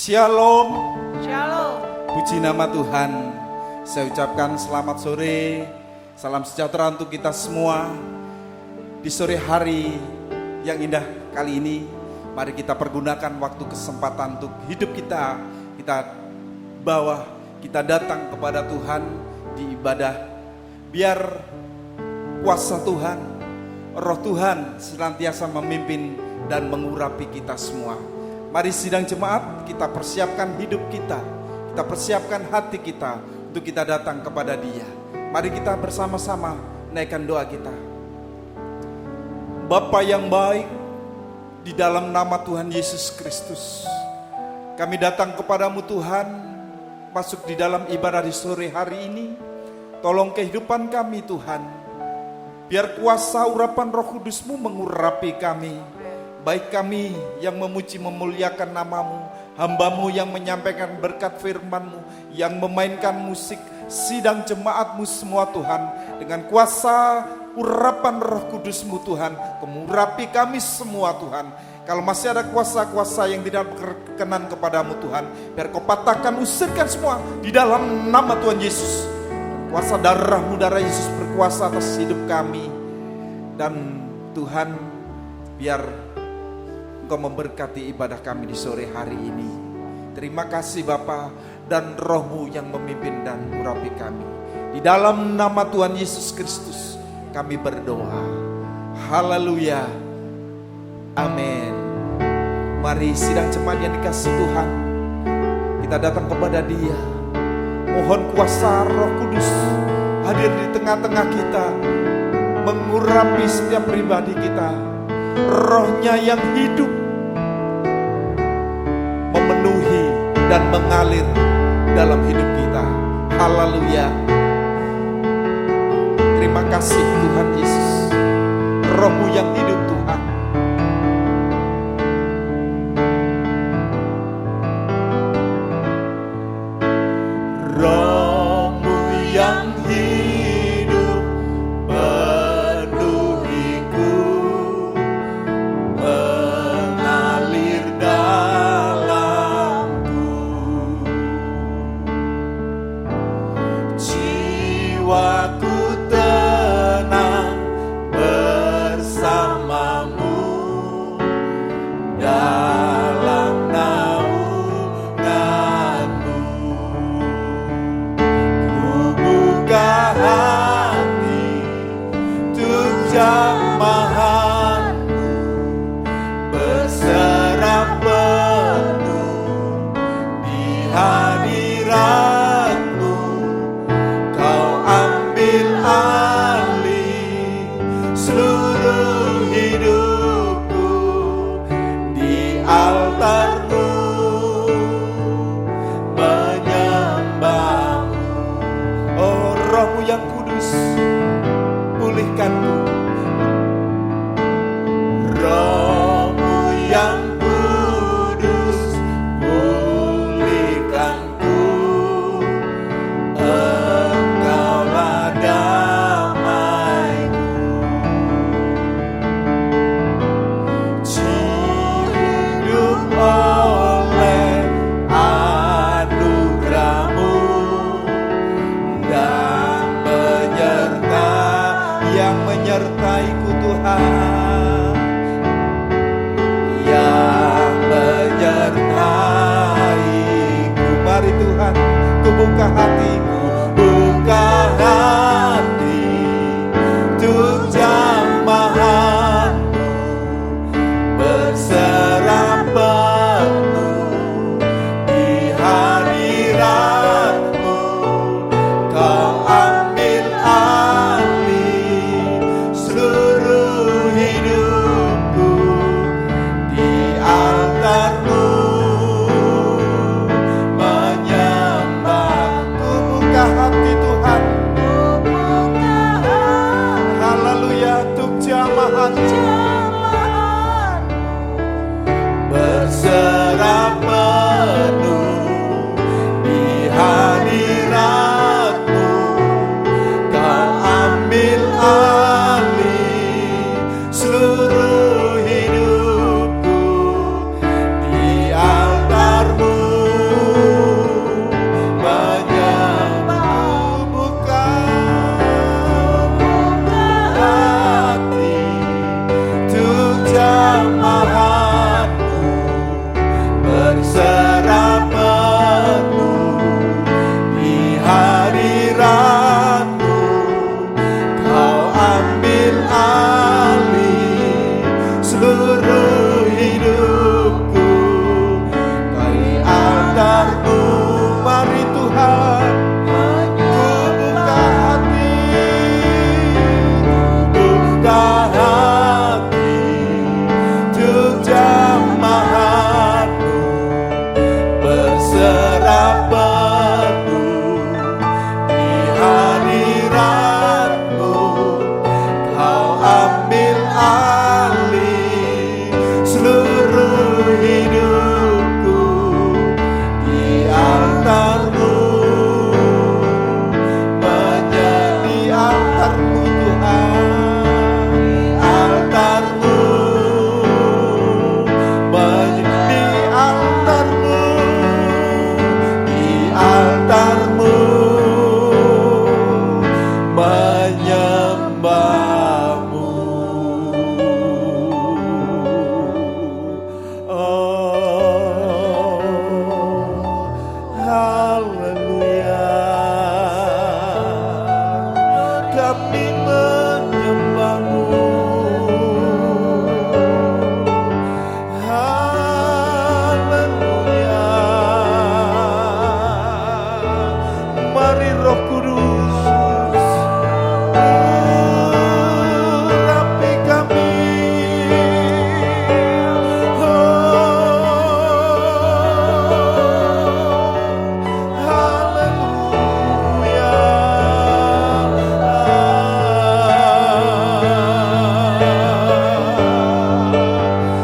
Shalom. Shalom. Puji nama Tuhan. Saya ucapkan selamat sore. Salam sejahtera untuk kita semua. Di sore hari yang indah kali ini, mari kita pergunakan waktu kesempatan untuk hidup kita. Kita bawa, kita datang kepada Tuhan di ibadah. Biar kuasa Tuhan, Roh Tuhan senantiasa memimpin dan mengurapi kita semua. Mari sidang jemaat, kita persiapkan hidup kita, kita persiapkan hati kita untuk kita datang kepada Dia. Mari kita bersama-sama naikkan doa kita. Bapa yang baik, di dalam nama Tuhan Yesus Kristus, kami datang kepadamu Tuhan, masuk di dalam ibadah di sore hari ini. Tolong kehidupan kami Tuhan, biar kuasa urapan Roh Kudus-Mu mengurapi kami. Baik kami yang memuji memuliakan nama-Mu, hamba-Mu yang menyampaikan berkat firman-Mu, yang memainkan musik, sidang jemaat-Mu semua Tuhan. Dengan kuasa urapan Roh Kudus-Mu Tuhan, mengurapi kami semua Tuhan. Kalau masih ada kuasa-kuasa yang tidak berkenan kepadamu Tuhan, biar Kau patahkan, usirkan semua di dalam nama Tuhan Yesus. Kuasa darah-Mu, darah Yesus berkuasa atas hidup kami. Dan Tuhan, biar Engkau memberkati ibadah kami di sore hari ini. Terima kasih Bapa, dan Roh-Mu yang memimpin dan mengurapi kami. Di dalam nama Tuhan Yesus Kristus kami berdoa. Haleluya. Amin. Mari sidang jemaat yang dikasihi Tuhan, kita datang kepada Dia. Mohon kuasa Roh Kudus hadir di tengah-tengah kita, mengurapi setiap pribadi kita. Roh-Nya yang hidup memenuhi dan mengalir dalam hidup kita. Haleluya. Terima kasih Tuhan Yesus. Roh-Mu yang hidup Tuhan. Roh-Mu yang hidup penuhiku, mengalir dalamku. Jiwaku tenang bersamamu dalam naunganmu. Ku buka hati untuk jamahanmu, berserah penuh di hadiratmu. Kau ambil alih seluruh hidupku di altarmu, menyembahmu. Oh Roh-Mu yang kudus, pulihkanku. Roh-Mu yang kudus, pulihkanku. Engkaulah damaiku. Hidup oleh anugerah-Mu, dan yang menyertaiku Tuhan, yang menyertaiku. Mari Tuhan, ku buka hatiku, buka hati untuk jamahanmu, berserah penuh di hadiratmu. Kau ambil alih seluruh hidupku di altarmu, menyembah. Ku Tuhan. Ku buka hati, buka hati untuk jamahan-Mu, berserah penuh di hadirat-Mu. Kau ambil alih seluruh hidupku di altar-Mu, menjadi altar-Mu Tuhan, altar-Mu, menjadi altar-Mu, di altar-Mu, menyembah-Mu. Oh, haleluya, kami menyembah-Mu. Haleluya, mari Roh Kudus urapi kami. Haleluya,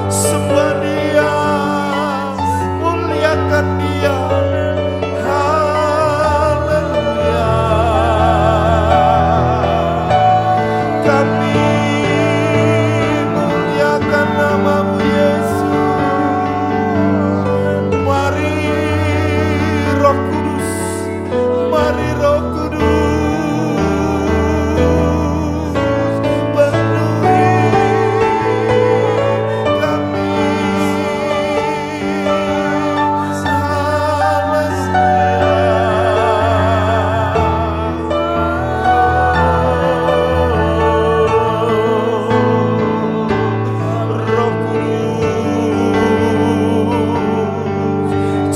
sembah Dia, muliakan Dia. Haleluya, kami muliakan nama-Mu Yesus. Mari Roh Kudus, mari Roh Kudus, penuhi kami. Roh Kudus,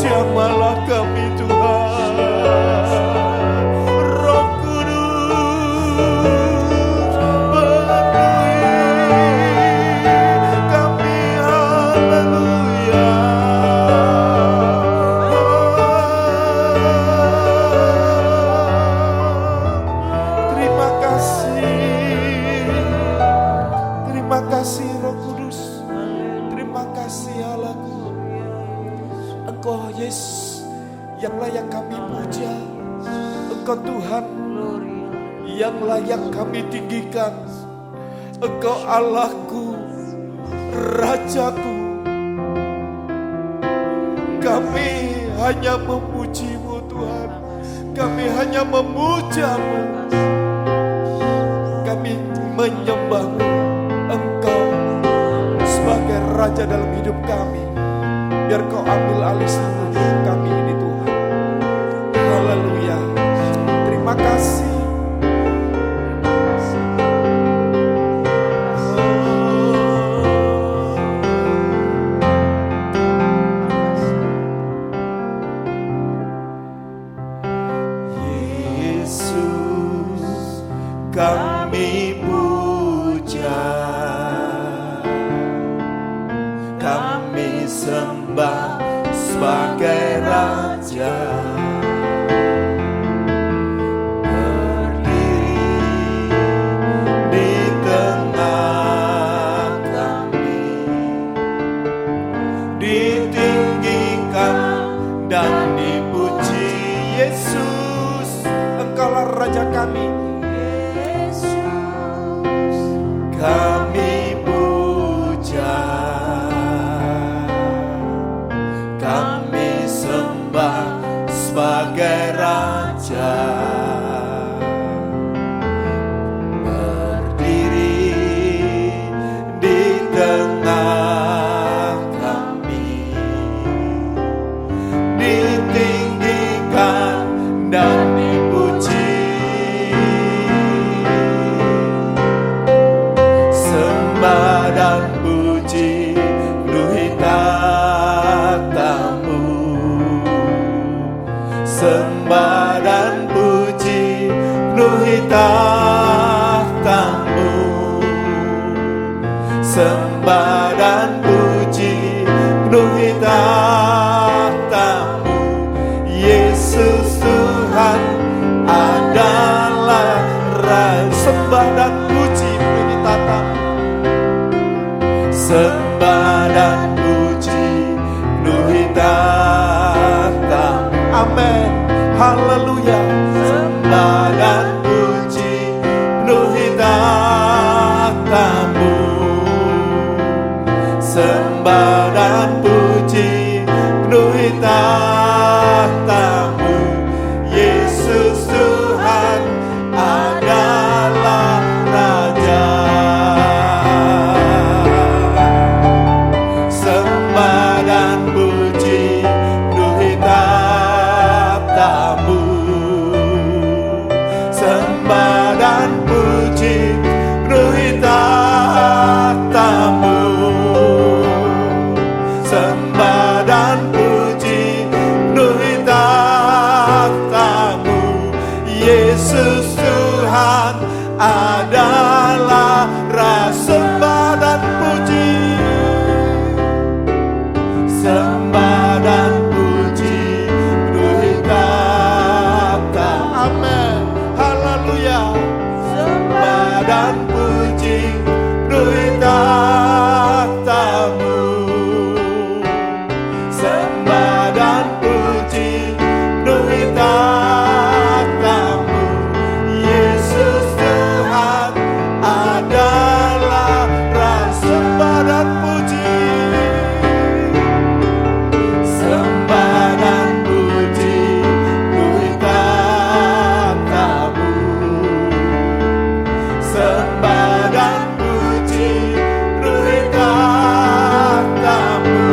jamalah kami Tuhan. Roh Kudus, penuhi kami. Haleluya, terima kasih, terima kasih Roh Kudus, terima kasih Allahku. Engkau Yesus yang layak kami puja, Engkau Tuhan yang layak kami tinggikan. Engkau Allahku, Rajaku. Kami hanya memuji-Mu Tuhan, kami hanya memuja-Mu, kami menyembah-Mu. Engkau sebagai Raja dalam hidup kami. Biar Kau ambil alih seluruh hidup kami ini Tuhan. Haleluya, terima kasih. Yesus, kami puja, kami sembah sebagai Raja. Berdiri di tengah kami, ditinggikan dan dipuji. Yesus, Engkaulah Raja kami. Yesus, kami puja, kami sembah sebagai Raja. Berdiri di tengah kami, ditinggikan dan dipuji. Sembah dan puji penuhi tatamu. Sembah dan puji penuhi tahta-Mu. Sembah dan puji penuhi tahta-Mu. Yesus Tuhan adalah Raja. Sembah dan puji penuhi tahta-Mu. Sembah dan puji penuhi tahta-Mu. Amin. Haleluya. Sembah dan puji penuhi tahta-Mu. Sembah dan puji penuhi tahta-Mu. Yesus Tuhan adalah Raja. Sembah dan puji penuhi tahta-Mu. Sembah dan puji penuhi tahta-Mu. Sembah dan puji penuhi tahta-Mu. Yesus Tuhan adalah Raja. Sembah dan puji. Sembah dan puji penuhi tahta. Amin. Haleluya. Sembah dan puji penuhi tahta-Mu. Sembah dan puji penuhi tahta-Mu. Yesus Tuhan adalah Raja. Sembah dan puji. Sembah dan puji penuhi tahta-Mu. Sembah dan puji penuhi tahta-Mu.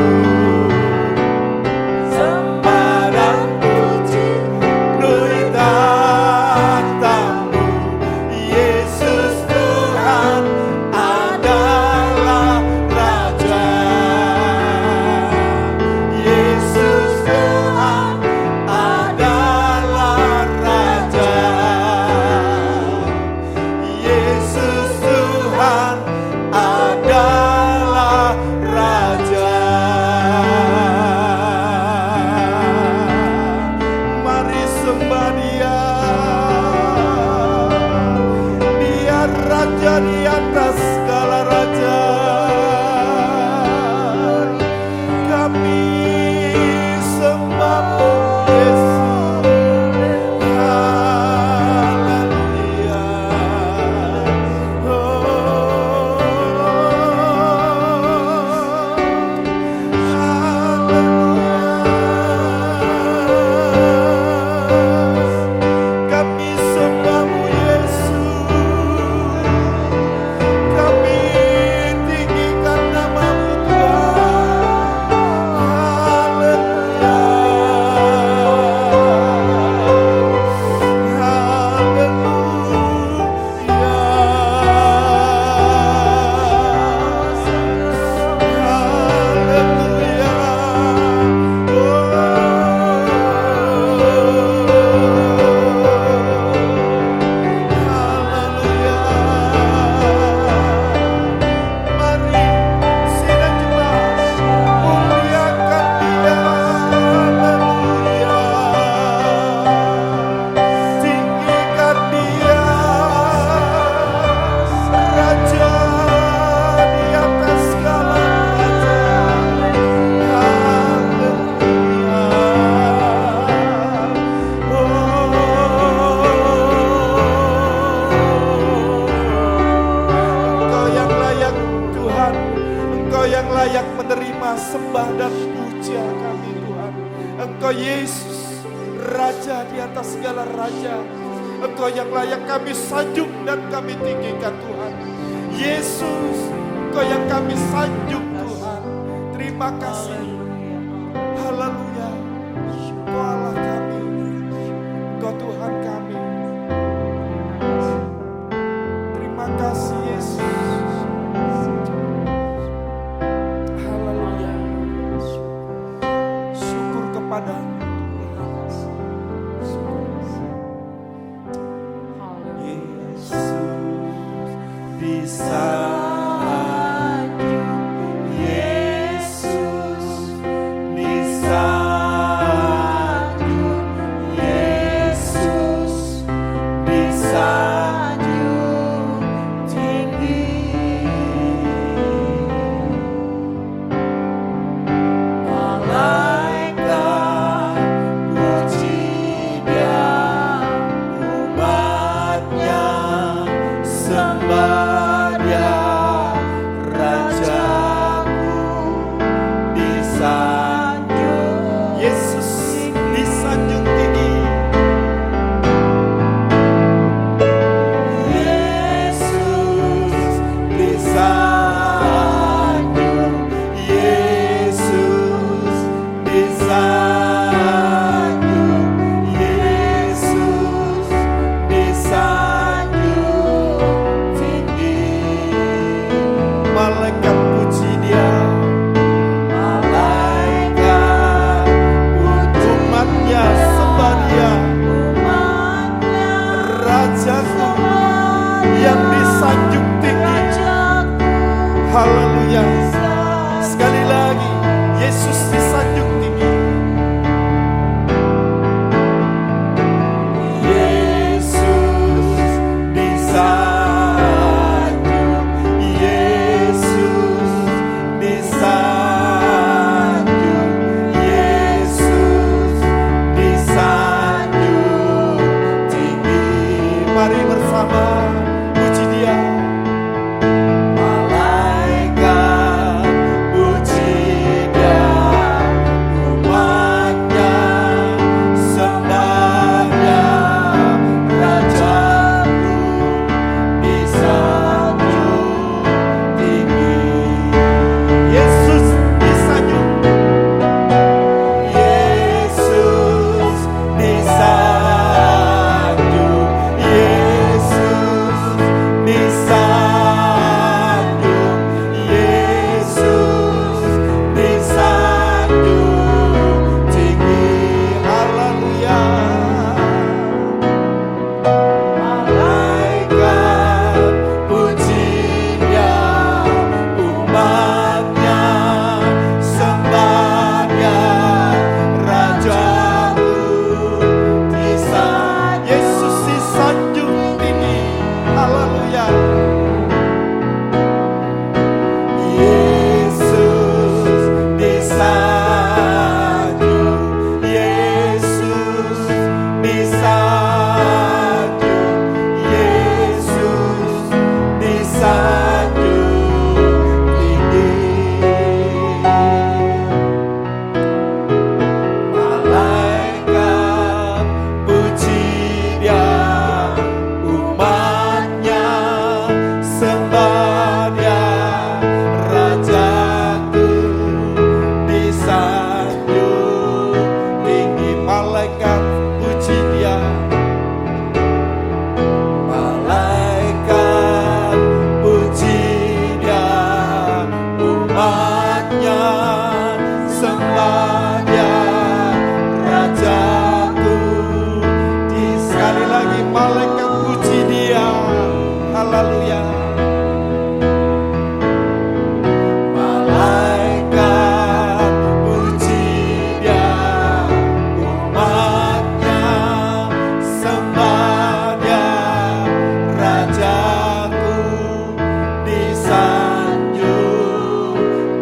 Sembah dan puji penuhi tahta-Mu. Yesus Tuhan adalah Raja. Yesus Tuhan adalah Raja. Yesus Tuhan adalah Raja. Mari sembah Dia. Dia Raja di atas segala raja. Kami sembah-Mu, Yesus. Haleluya. Kami sembah-Mu, Yesus. Kami tinggikan nama-Mu, Tuhan. Haleluya. Sembah dan puja kami Tuhan. Engkau Yesus, Raja di atas segala raja. Engkau yang layak kami sanjung dan kami tinggikan Tuhan. Yesus, Engkau yang kami sanjung Tuhan. Terima kasih. Haleluya. Engkau Allah kami. Engkau Tuhan kami. Terima kasih Yesus. Haleluya. Syukur kepadamu Tuhan. disanjung Yesus, disanjung Yesus, disanjung tinggi. Malaikat puji Dia, umatnya sembah Dia, Rajaku disanjung Yesus, disanjung tinggi. Yesus disanjung, Yesus disanjung, Yesus disanjung tinggi. Malaikat puji Dia, malaikat puji umatnya sembah Dia, Rajaku yang disanjung tinggi. Haleluya. Sekali lagi, Yesus disanjung tinggi. Yesus disanjung, Yesus disanjung, Yesus disanjung tinggi. Mari bersama puji Dia. Malaikat puji Dia, umatnya sembah Dia, Rajaku disanjung tinggi. Yesus disanjung, Yesus disanjung, Yesus disanjung, Yesus disanjung tinggi. Haleluya. Malaikat puji Dia, umatnya sembah Dia, Rajaku disanjung. Yesus disanjung tinggi. Haleluya. Yesus disanjung, Yesus disanjung, Yesus disanjung tinggi. Malaikat puji Dia, umatnya sembah Dia, Rajaku disanjung tinggi. Malaikat puji Dia, malaikat puji Dia, umatnya sembah Dia, Rajaku sekali lagi. Malaikat puji Dia. Haleluya. Malaikat puji Dia, umatnya sembah Dia, Rajaku disanjung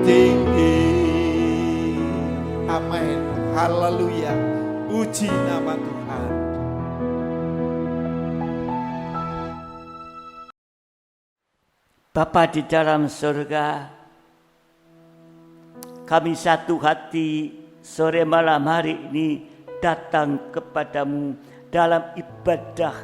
tinggi. Amin. Haleluya. Puji nama Tuhan. Bapa di dalam surga, kami satu hati sore malam hari ini datang kepadamu dalam ibadah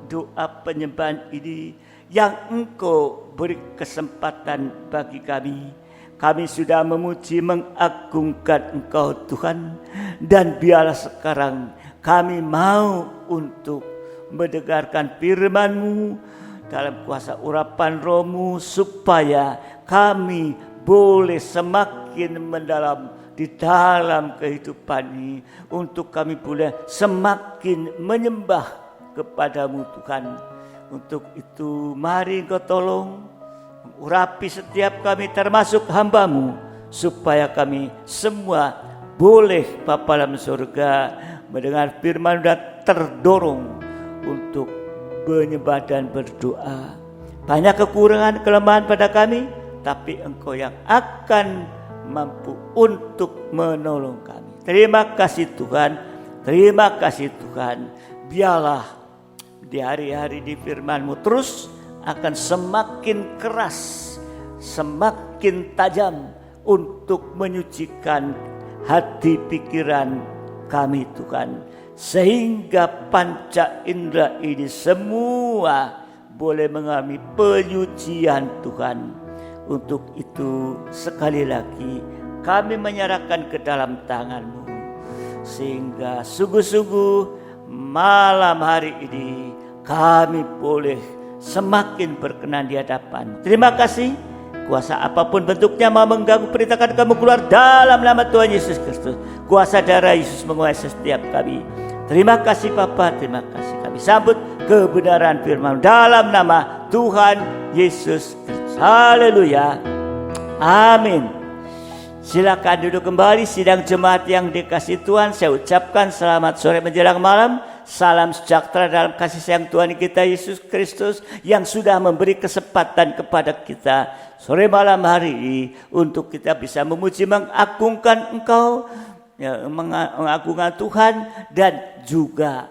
doa penyembahan ini yang Engkau beri kesempatan bagi kami. Kami sudah memuji mengagungkan Engkau Tuhan, dan biarlah sekarang kami mau untuk mendengarkan firman-Mu dalam kuasa urapan Roh-Mu, supaya kami boleh semakin mendalam di dalam kehidupan ini, untuk kami boleh semakin menyembah kepadamu Tuhan. Untuk itu mari Engkau tolong urapi setiap kami termasuk hamba-Mu, supaya kami semua boleh Bapa dalam surga mendengar firman dan terdorong untuk menyembah dan berdoa. Banyak kekurangan kelemahan pada kami, tapi Engkau yang akan mampu untuk menolong kami. Terima kasih Tuhan, terima kasih Tuhan. Biarlah di hari-hari di firman-Mu terus akan semakin keras, semakin tajam untuk menyucikan hati pikiran kami Tuhan, sehingga panca indera ini semua boleh mengalami penyucian Tuhan. Untuk itu sekali lagi kami menyerahkan ke dalam tangan-Mu, sehingga sungguh-sungguh malam hari ini kami boleh semakin berkenan di hadapan. Terima kasih. Kuasa apapun bentuknya mau mengganggu, perintahkan kamu keluar dalam nama Tuhan Yesus Kristus. Kuasa darah Yesus menguasai setiap kami. Terima kasih Bapa, terima kasih. Kami sambut kebenaran firman dalam nama Tuhan Yesus Kristus. Haleluya. Amin. Silakan duduk kembali sidang jemaat yang dikasihi Tuhan. Saya ucapkan selamat sore menjelang malam. Salam sejahtera dalam kasih sayang Tuhan kita Yesus Kristus yang sudah memberi kesempatan kepada kita sore malam hari ini untuk kita bisa memuji, mengagungkan Engkau, ya, mengagungkan Tuhan, dan juga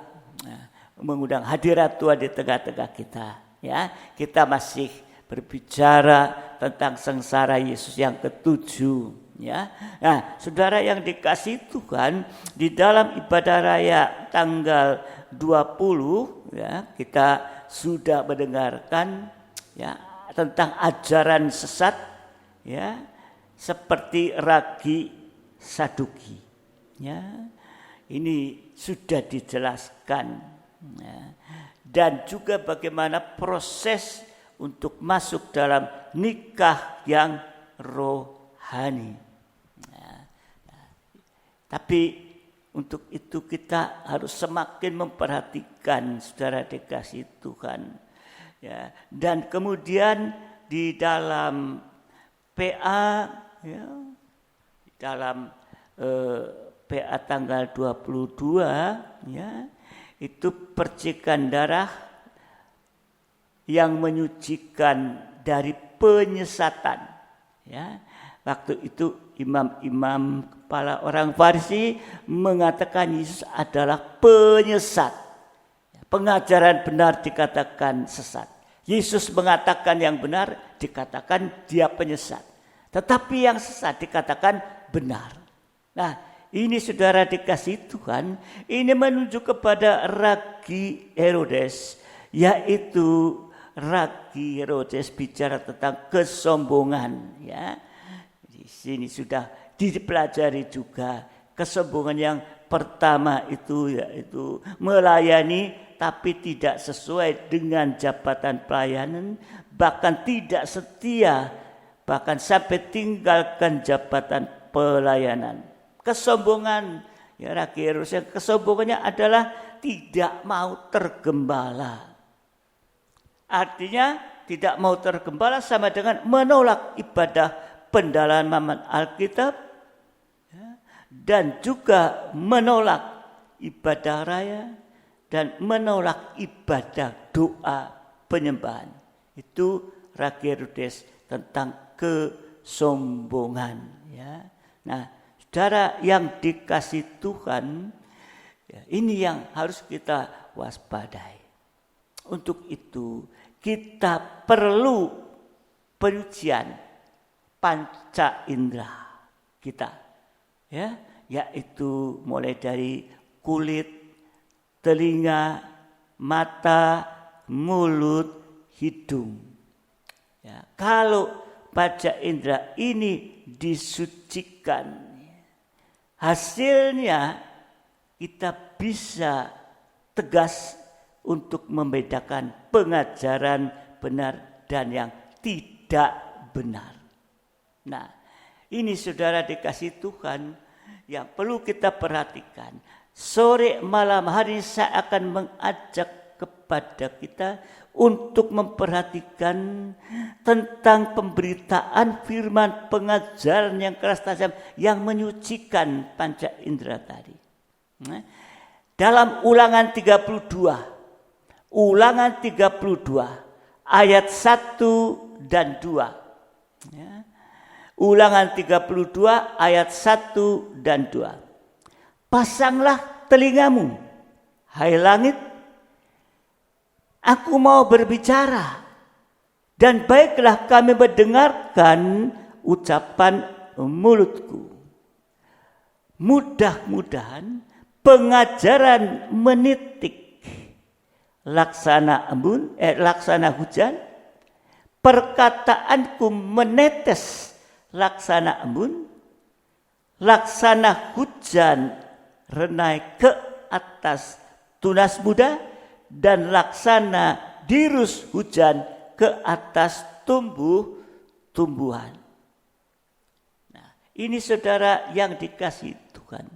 mengundang hadirat Tuhan di tengah-tengah kita. Ya, kita masih berbicara tentang sengsara Yesus yang ketujuh. Ya, nah, saudara yang dikasihi Tuhan, di dalam ibadah raya tanggal 20, ya, kita sudah mendengarkan, ya, tentang ajaran sesat, ya, seperti ragi Saduki. Ya, ini sudah dijelaskan, ya, dan juga bagaimana proses untuk masuk dalam nikah yang rohani. Tapi untuk itu kita harus semakin memperhatikan saudara dikasihi Tuhan. Ya, dan kemudian di dalam PA, ya, di dalam PA tanggal 22, ya, itu percikan darah yang menyucikan dari penyesatan. Ya, waktu itu imam-imam kepala orang Farisi mengatakan Yesus adalah penyesat. Pengajaran benar dikatakan sesat. Yesus mengatakan yang benar dikatakan dia penyesat. Tetapi yang sesat dikatakan benar. Nah, ini saudara dikasihi Tuhan, ini menunjuk kepada ragi Herodes, yaitu ragi Herodes bicara tentang kesombongan, ya. Di sini sudah dipelajari juga kesombongan yang pertama itu, yaitu melayani tapi tidak sesuai dengan jabatan pelayanan, bahkan tidak setia, bahkan sampai tinggalkan jabatan pelayanan. Kesombongan, ya, ragi Herodes, kesombongannya adalah tidak mau tergembala. Artinya tidak mau tergembala sama dengan menolak ibadah pendalaman Alkitab, ya, dan juga menolak ibadah raya dan menolak ibadah doa penyembahan. Itu ragi Herodes tentang kesombongan. Ya. Nah, saudara yang dikasihi Tuhan, ya, ini yang harus kita waspadai. Untuk itu kita perlu penyucian panca indera kita, ya, yaitu mulai dari kulit, telinga, mata, mulut, hidung. Ya, kalau panca indera ini disucikan, hasilnya kita bisa tegas untuk membedakan pengajaran benar dan yang tidak benar. Nah, ini saudara dikasihi Tuhan yang perlu kita perhatikan. Sore malam hari saya akan mengajak kepada kita untuk memperhatikan tentang pemberitaan firman pengajaran yang keras tajam yang menyucikan panca indera tadi. Dalam Ulangan 32 ayat 1 dan 2. Ya. Ulangan 32 ayat 1 dan 2. Pasanglah telingamu, hai langit, aku mau berbicara, dan baiklah kami mendengarkan ucapan mulutku. Mudah-mudahan pengajaran menitik laksana hujan, perkataanku menetes laksana embun, laksana hujan renai ke atas tunas muda, dan laksana dirus hujan ke atas tumbuh-tumbuhan. Nah, ini saudara yang dikasihi Tuhan.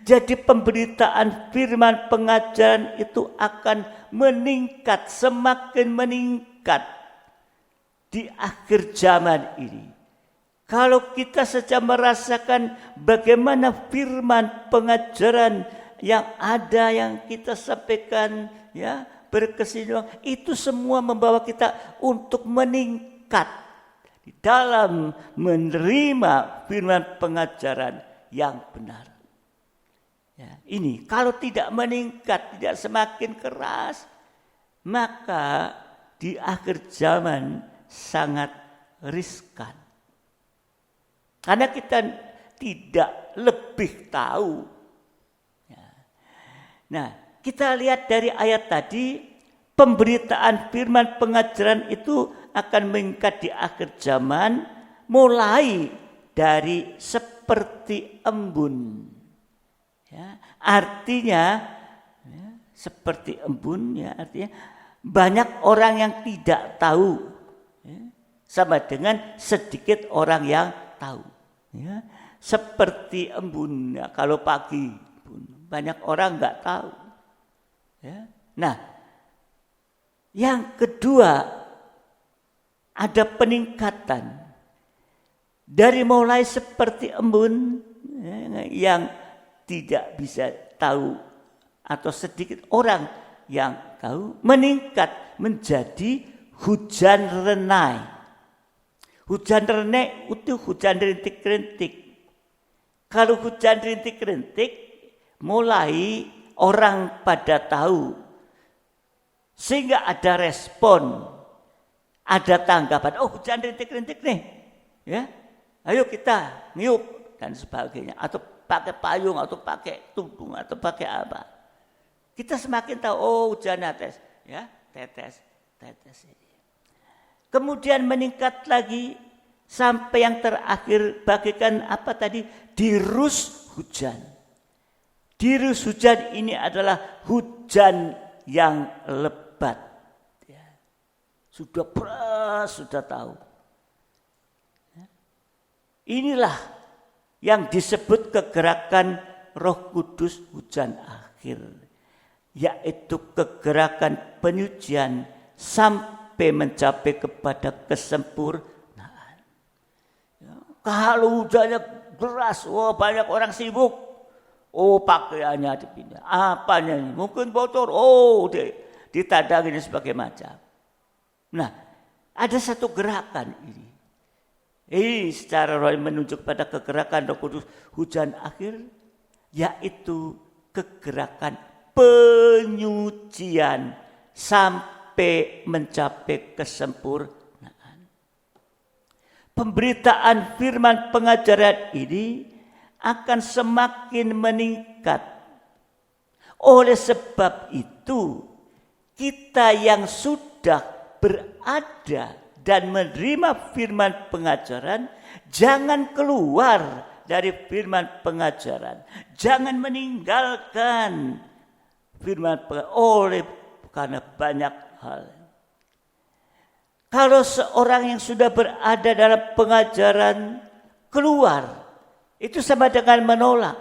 Jadi pemberitaan firman pengajaran itu akan meningkat, semakin meningkat di akhir zaman ini. Kalau kita saja merasakan bagaimana firman pengajaran yang ada yang kita sampaikan, ya, berkesinambungan, itu semua membawa kita untuk meningkat di dalam menerima firman pengajaran yang benar. Ya, ini kalau tidak meningkat, tidak semakin keras, maka di akhir zaman sangat riskan. Karena kita tidak lebih tahu. Nah, kita lihat dari ayat tadi, pemberitaan firman pengajaran itu akan meningkat di akhir zaman, mulai dari seperti embun. Ya, artinya ya, seperti embun, ya, artinya banyak orang yang tidak tahu, ya, sama dengan sedikit orang yang tahu. Ya, seperti embun, ya, kalau pagi banyak orang nggak tahu. Ya. Nah, yang kedua ada peningkatan dari mulai seperti embun, ya, yang tidak bisa tahu atau sedikit orang yang tahu, meningkat menjadi hujan renai. Hujan renai itu hujan rintik-rintik. Kalau hujan rintik-rintik, mulai orang pada tahu. Sehingga ada respon, ada tanggapan. Oh, hujan rintik-rintik nih. Ya, ayo kita niup dan sebagainya. Atau pakai payung, atau pakai tudung, atau pakai apa. Kita semakin tahu, oh hujan tetes. Ya, tetes. Kemudian meningkat lagi sampai yang terakhir bagikan apa tadi? Dirus hujan. Dirus hujan ini adalah hujan yang lebat. Ya. Sudah beras, sudah tahu. Ya. Inilah yang disebut kegerakan Roh Kudus hujan akhir. Yaitu kegerakan penyucian sampai mencapai kepada kesempurnaan. Ya, kalau hujannya deras, wah banyak orang sibuk. Oh, pakaiannya dipindah. Apanya ini? Mungkin bocor. Oh, ditandang ini sebagai macam. Nah, ada satu gerakan ini. Secara rohani menunjuk pada kegerakan Roh Kudus hujan akhir, yaitu kegerakan penyucian sampai mencapai kesempurnaan. Pemberitaan firman pengajaran ini akan semakin meningkat. Oleh sebab itu, kita yang sudah berada dan menerima firman pengajaran, jangan keluar dari firman pengajaran. Jangan meninggalkan firman pengajaran karena banyak hal. Kalau seorang yang sudah berada dalam pengajaran keluar, itu sama dengan menolak.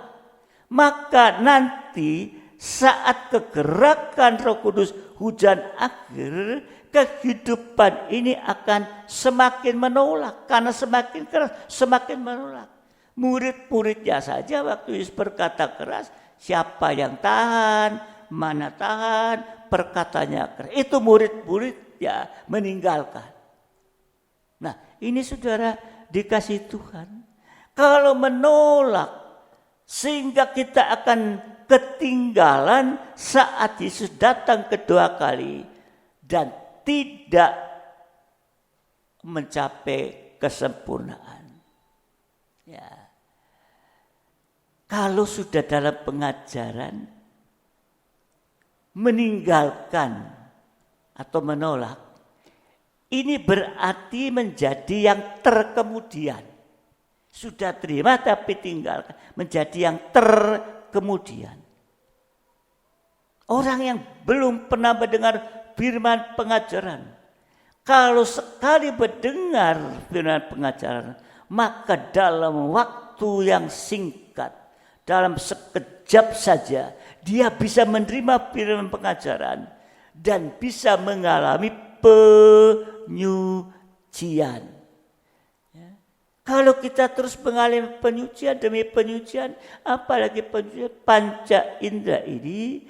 Maka nanti saat kegerakan Roh Kudus hujan akhir, kehidupan ini akan semakin menolak. Karena semakin keras, semakin menolak. Murid-muridnya saja waktu Yesus berkata keras, siapa yang tahan, mana tahan, perkataannya keras. Itu murid-muridnya meninggalkan. Nah, ini saudara dikasih Tuhan. Kalau menolak, sehingga kita akan ketinggalan saat Yesus datang kedua kali dan tidak mencapai kesempurnaan. Ya. Kalau sudah dalam pengajaran meninggalkan atau menolak, ini berarti menjadi yang terkemudian. Sudah terima tapi tinggalkan, menjadi yang terkemudian. Orang yang belum pernah mendengar firman pengajaran, kalau sekali mendengar firman pengajaran, maka dalam waktu yang singkat, dalam sekejap saja, dia bisa menerima firman pengajaran dan bisa mengalami penyucian. Kalau kita terus mengalami penyucian demi penyucian, apalagi penyucian panca indera ini,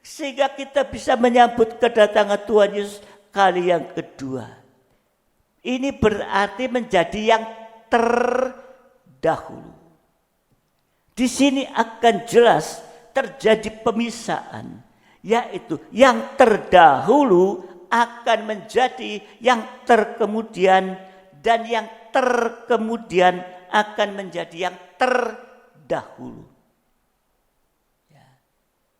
sehingga kita bisa menyambut kedatangan Tuhan Yesus kali yang kedua. Ini berarti menjadi yang terdahulu. Di sini akan jelas terjadi pemisahan, yaitu yang terdahulu akan menjadi yang terkemudian, dan yang terkemudian akan menjadi yang terdahulu.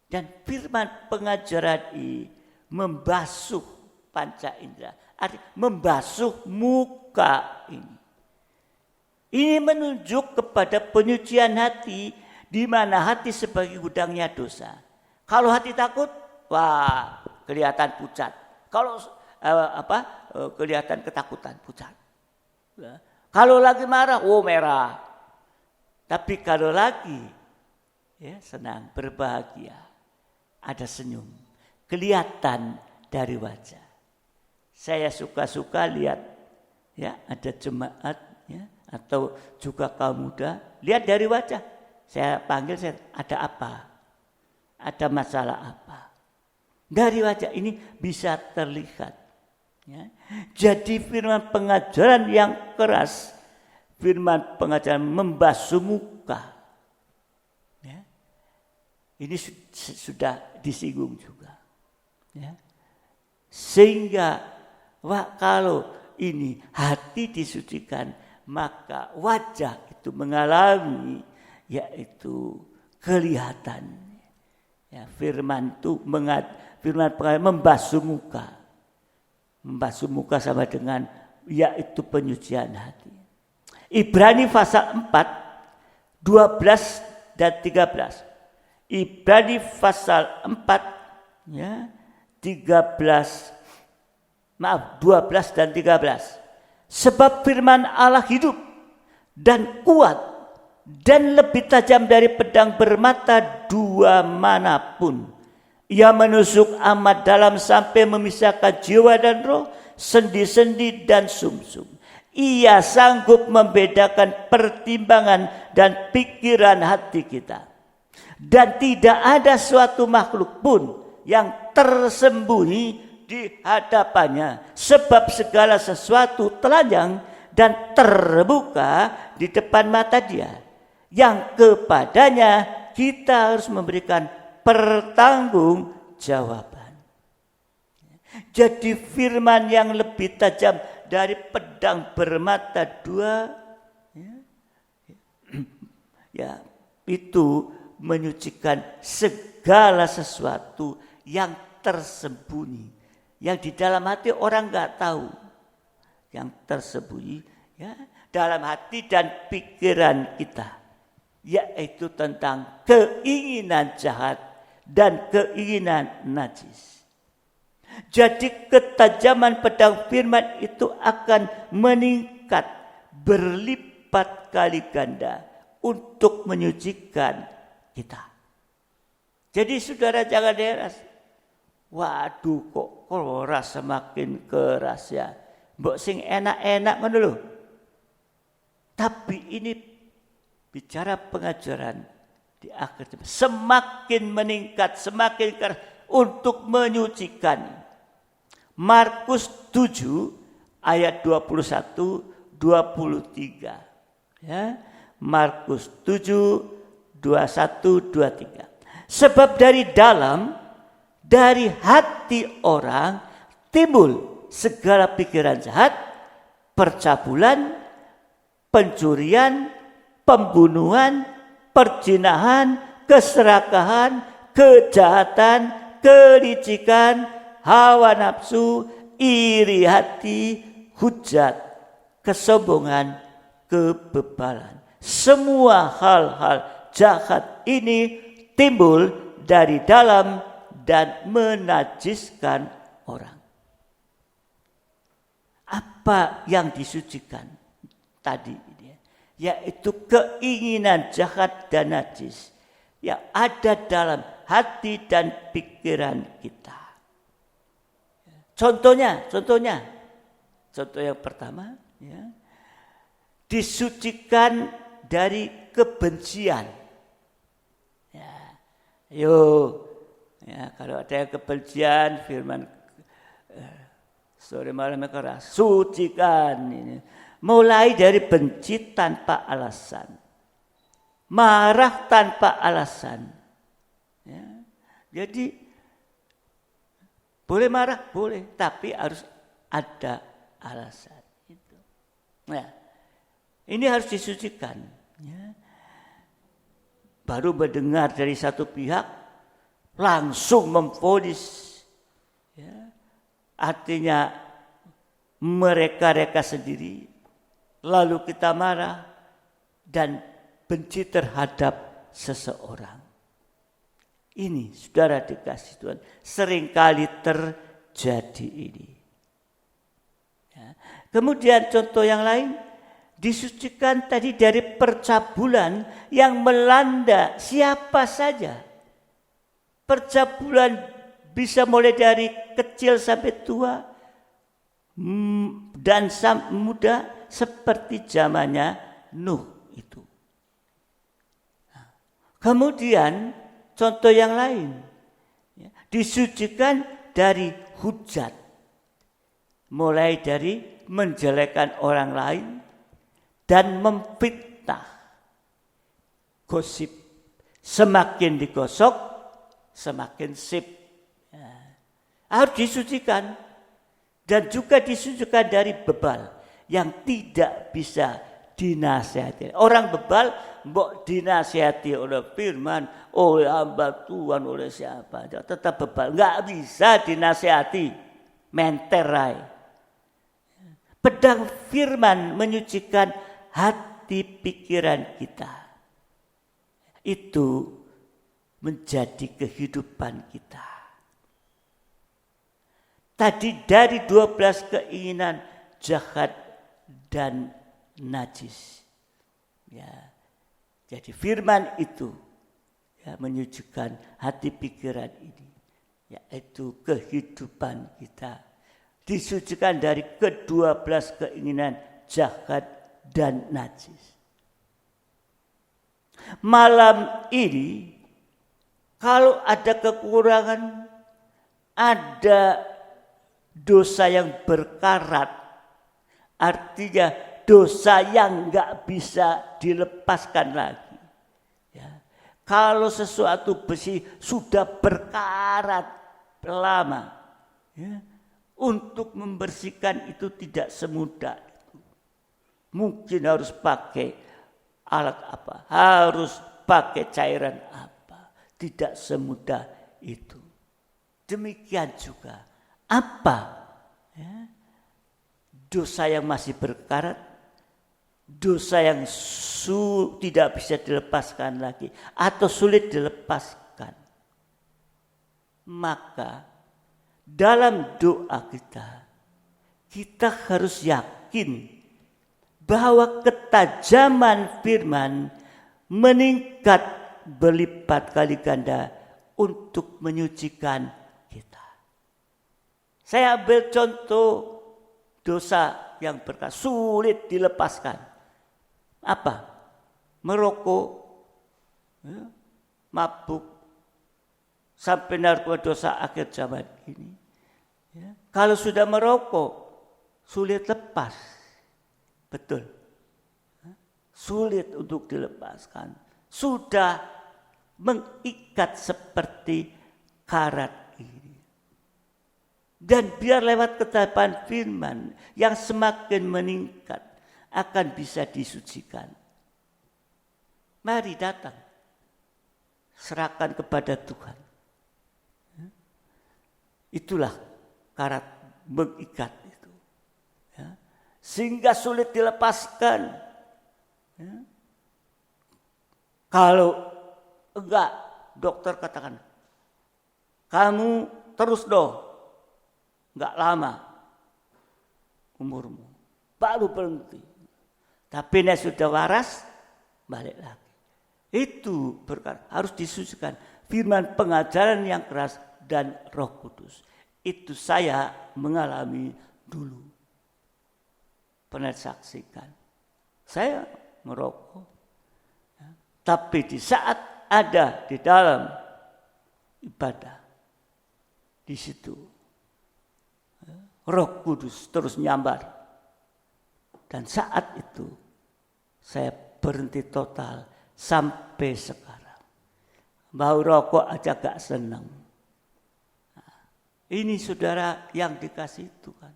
Dan firman pengajaran ini membasuh panca indera, artinya membasuh muka ini. Ini menunjuk kepada penyucian hati, di mana hati sebagai gudangnya dosa. Kalau hati takut, wah kelihatan pucat. Kalau kelihatan ketakutan, pucat. Kalau lagi marah, merah. Tapi kalau lagi senang, berbahagia, ada senyum, kelihatan dari wajah. Saya suka-suka lihat ada jemaat atau juga kaum muda, lihat dari wajah. Saya panggil, ada apa? Ada masalah apa? Dari wajah ini bisa terlihat. Jadi firman pengajaran yang keras, firman pengajaran membasuh muka. Ini sudah disinggung juga. Sehingga kalau ini hati disucikan, maka wajah itu mengalami yaitu kelihatan. Firman itu firman pengajaran membasuh muka. Membasuh muka sama dengan yaitu penyucian hati. Ibrani pasal 4, 12 dan 13. Ibrani pasal 4, 12 dan 13. Sebab firman Allah hidup dan kuat dan lebih tajam dari pedang bermata dua manapun. Ia menusuk amat dalam sampai memisahkan jiwa dan roh, sendi-sendi dan sumsum. Ia sanggup membedakan pertimbangan dan pikiran hati kita. Dan tidak ada suatu makhluk pun yang tersembunyi di hadapannya. Sebab segala sesuatu telanjang dan terbuka di depan mata Dia, yang kepadanya kita harus memberikan pertanggungjawaban. Jadi firman yang lebih tajam dari pedang bermata dua, itu menyucikan segala sesuatu yang tersembunyi, yang di dalam hati orang nggak tahu, yang tersembunyi dalam hati dan pikiran kita, yaitu tentang keinginan jahat dan keinginan najis. Jadi ketajaman pedang firman itu akan meningkat berlipat kali ganda untuk menyucikan kita. Jadi saudara jangan heran. Waduh kok keras semakin keras ya. Mbok sing enak-enak ngono lho. Tapi ini bicara pengajaran di akhir semakin meningkat, semakin keras untuk menyucikan. Markus 7 ayat 21 23. Ya. Markus 7 21 23. Sebab dari dalam, dari hati orang timbul segala pikiran jahat, percabulan, pencurian, pembunuhan, perzinahan, keserakahan, kejahatan, kelicikan, hawa nafsu, iri hati, hujat, kesombongan, kebebalan. Semua hal-hal jahat ini timbul dari dalam dan menajiskan orang. Apa yang disucikan tadi ini? Yaitu keinginan jahat dan najis yang ada dalam hati dan pikiran kita. Contoh yang pertama, ya, disucikan dari kebencian. Ya, kalau ada yang kebencian, firman sore malam keras, sucikan ini. Mulai dari benci tanpa alasan, marah tanpa alasan. Ya. Jadi boleh marah, boleh, tapi harus ada alasan. Itu. Nah, ini harus disucikan. Ya. Baru mendengar dari satu pihak, langsung memvonis. Ya. Artinya mereka sendiri, lalu kita marah dan benci terhadap seseorang. Ini saudara dikasih Tuhan, seringkali terjadi ini. Ya. Kemudian contoh yang lain, disucikan tadi dari percabulan yang melanda siapa saja. Percabulan bisa mulai dari kecil sampai tua dan muda seperti zamannya Nuh itu. Nah, kemudian contoh yang lain, ya, disucikan dari hujat, mulai dari menjelekkan orang lain dan memfitnah, gosip. Semakin digosok, semakin sip. Ya. Harus disucikan. Dan juga disucikan dari bebal yang tidak bisa dinasihati. Orang bebal mbok dinasihati oleh firman, oleh hamba Tuhan, oleh siapa, tetap bebal, nggak bisa dinasihati, menterai. Pedang firman menyucikan hati pikiran kita. Itu menjadi kehidupan kita. Tadi dari 12 keinginan jahat dan najis. Ya. Jadi firman itu ya, menyucikan hati pikiran ini. Yaitu kehidupan kita. Disucikan dari ke-12 keinginan jahat dan najis. Malam ini kalau ada kekurangan, ada dosa yang berkarat, artinya dosa yang enggak bisa dilepaskan lagi. Ya. Kalau sesuatu besi sudah berkarat lama, ya, untuk membersihkan itu tidak semudah itu. Mungkin harus pakai alat apa, harus pakai cairan apa, tidak semudah itu. Demikian juga apa ya, dosa yang masih berkarat, dosa yang tidak bisa dilepaskan lagi atau sulit dilepaskan. Maka dalam doa kita harus yakin bahwa ketajaman firman meningkat berlipat kali ganda untuk menyucikan kita. Saya ambil contoh dosa yang berkeras, sulit dilepaskan. Apa? Merokok, mabuk, sampai narkoba, dosa akhir zaman ini. Ya. Kalau sudah merokok, sulit lepas. Betul. Sulit untuk dilepaskan. Sudah mengikat seperti karat ini. Dan biar lewat ketaatan firman yang semakin meningkat akan bisa disucikan. Mari datang. Serahkan kepada Tuhan. Itulah karat mengikat itu. Ya. Sehingga sulit dilepaskan. Ya. Kalau enggak, dokter katakan, kamu terus enggak lama umurmu, baru berhenti. Tapi nek sudah waras, balik lagi. Itu berkata harus disucikan. Firman pengajaran yang keras dan Roh Kudus. Itu saya mengalami dulu. Pernah saksikan. Saya merokok. Tapi di saat ada di dalam ibadah, di situ Roh Kudus terus nyambar. Dan saat itu saya berhenti total sampai sekarang. Bau rokok aja gak senang. Ini saudara yang dikasih Tuhan.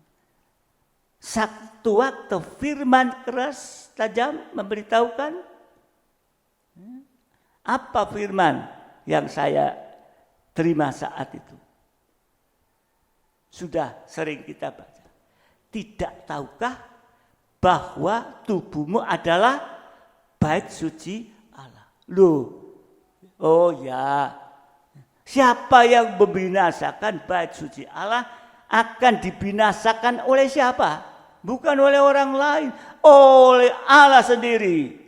Satu waktu firman keras tajam memberitahukan. Apa firman yang saya terima saat itu? Sudah sering kita baca. Tidak tahukah bahwa tubuhmu adalah bait suci Allah? Loh, oh ya. Siapa yang membinasakan bait suci Allah akan dibinasakan oleh siapa? Bukan oleh orang lain, oleh Allah sendiri.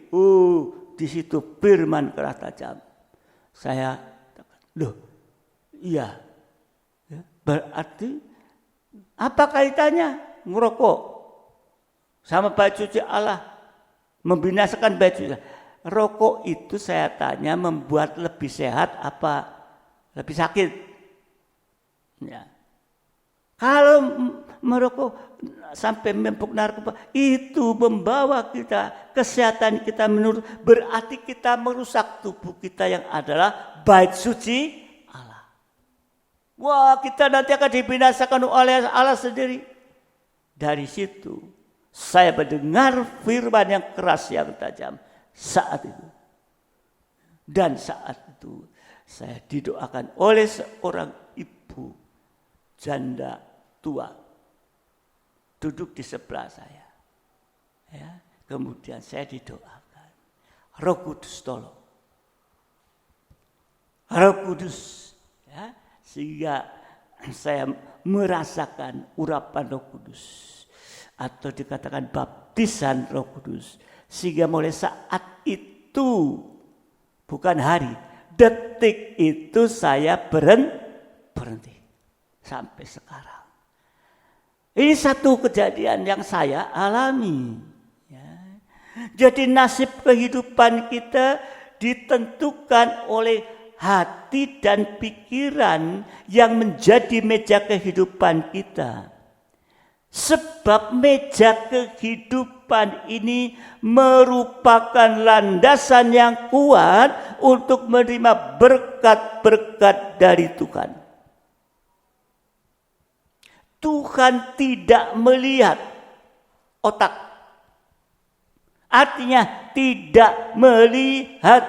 Di situ firman keras tajam. Saya, loh, iya. Ya, berarti apa kaitannya ngerokok sama bait suci Allah, membinasakan bait suci? Rokok itu saya tanya membuat lebih sehat apa lebih sakit? Ya. Kalau merokok sampai mempuk narkoba itu membawa kita kesehatan kita menurut, berarti kita merusak tubuh kita yang adalah bait suci Allah. Wah, kita nanti akan dibinasakan oleh Allah sendiri. Dari situ saya mendengar firman yang keras yang tajam saat itu. Dan saat itu saya didoakan oleh seorang ibu janda tua duduk di sebelah saya. Ya, kemudian saya didoakan. Roh Kudus tolong. Roh Kudus, ya, sehingga saya merasakan urapan Roh Kudus atau dikatakan baptisan Roh Kudus. Sehingga mulai saat itu, bukan hari, detik itu saya berhenti sampai sekarang. Ini satu kejadian yang saya alami. Ya. Jadi nasib kehidupan kita ditentukan oleh hati dan pikiran yang menjadi meja kehidupan kita. Sebab meja kehidupan ini merupakan landasan yang kuat untuk menerima berkat-berkat dari Tuhan. Tuhan tidak melihat otak. Artinya tidak melihat.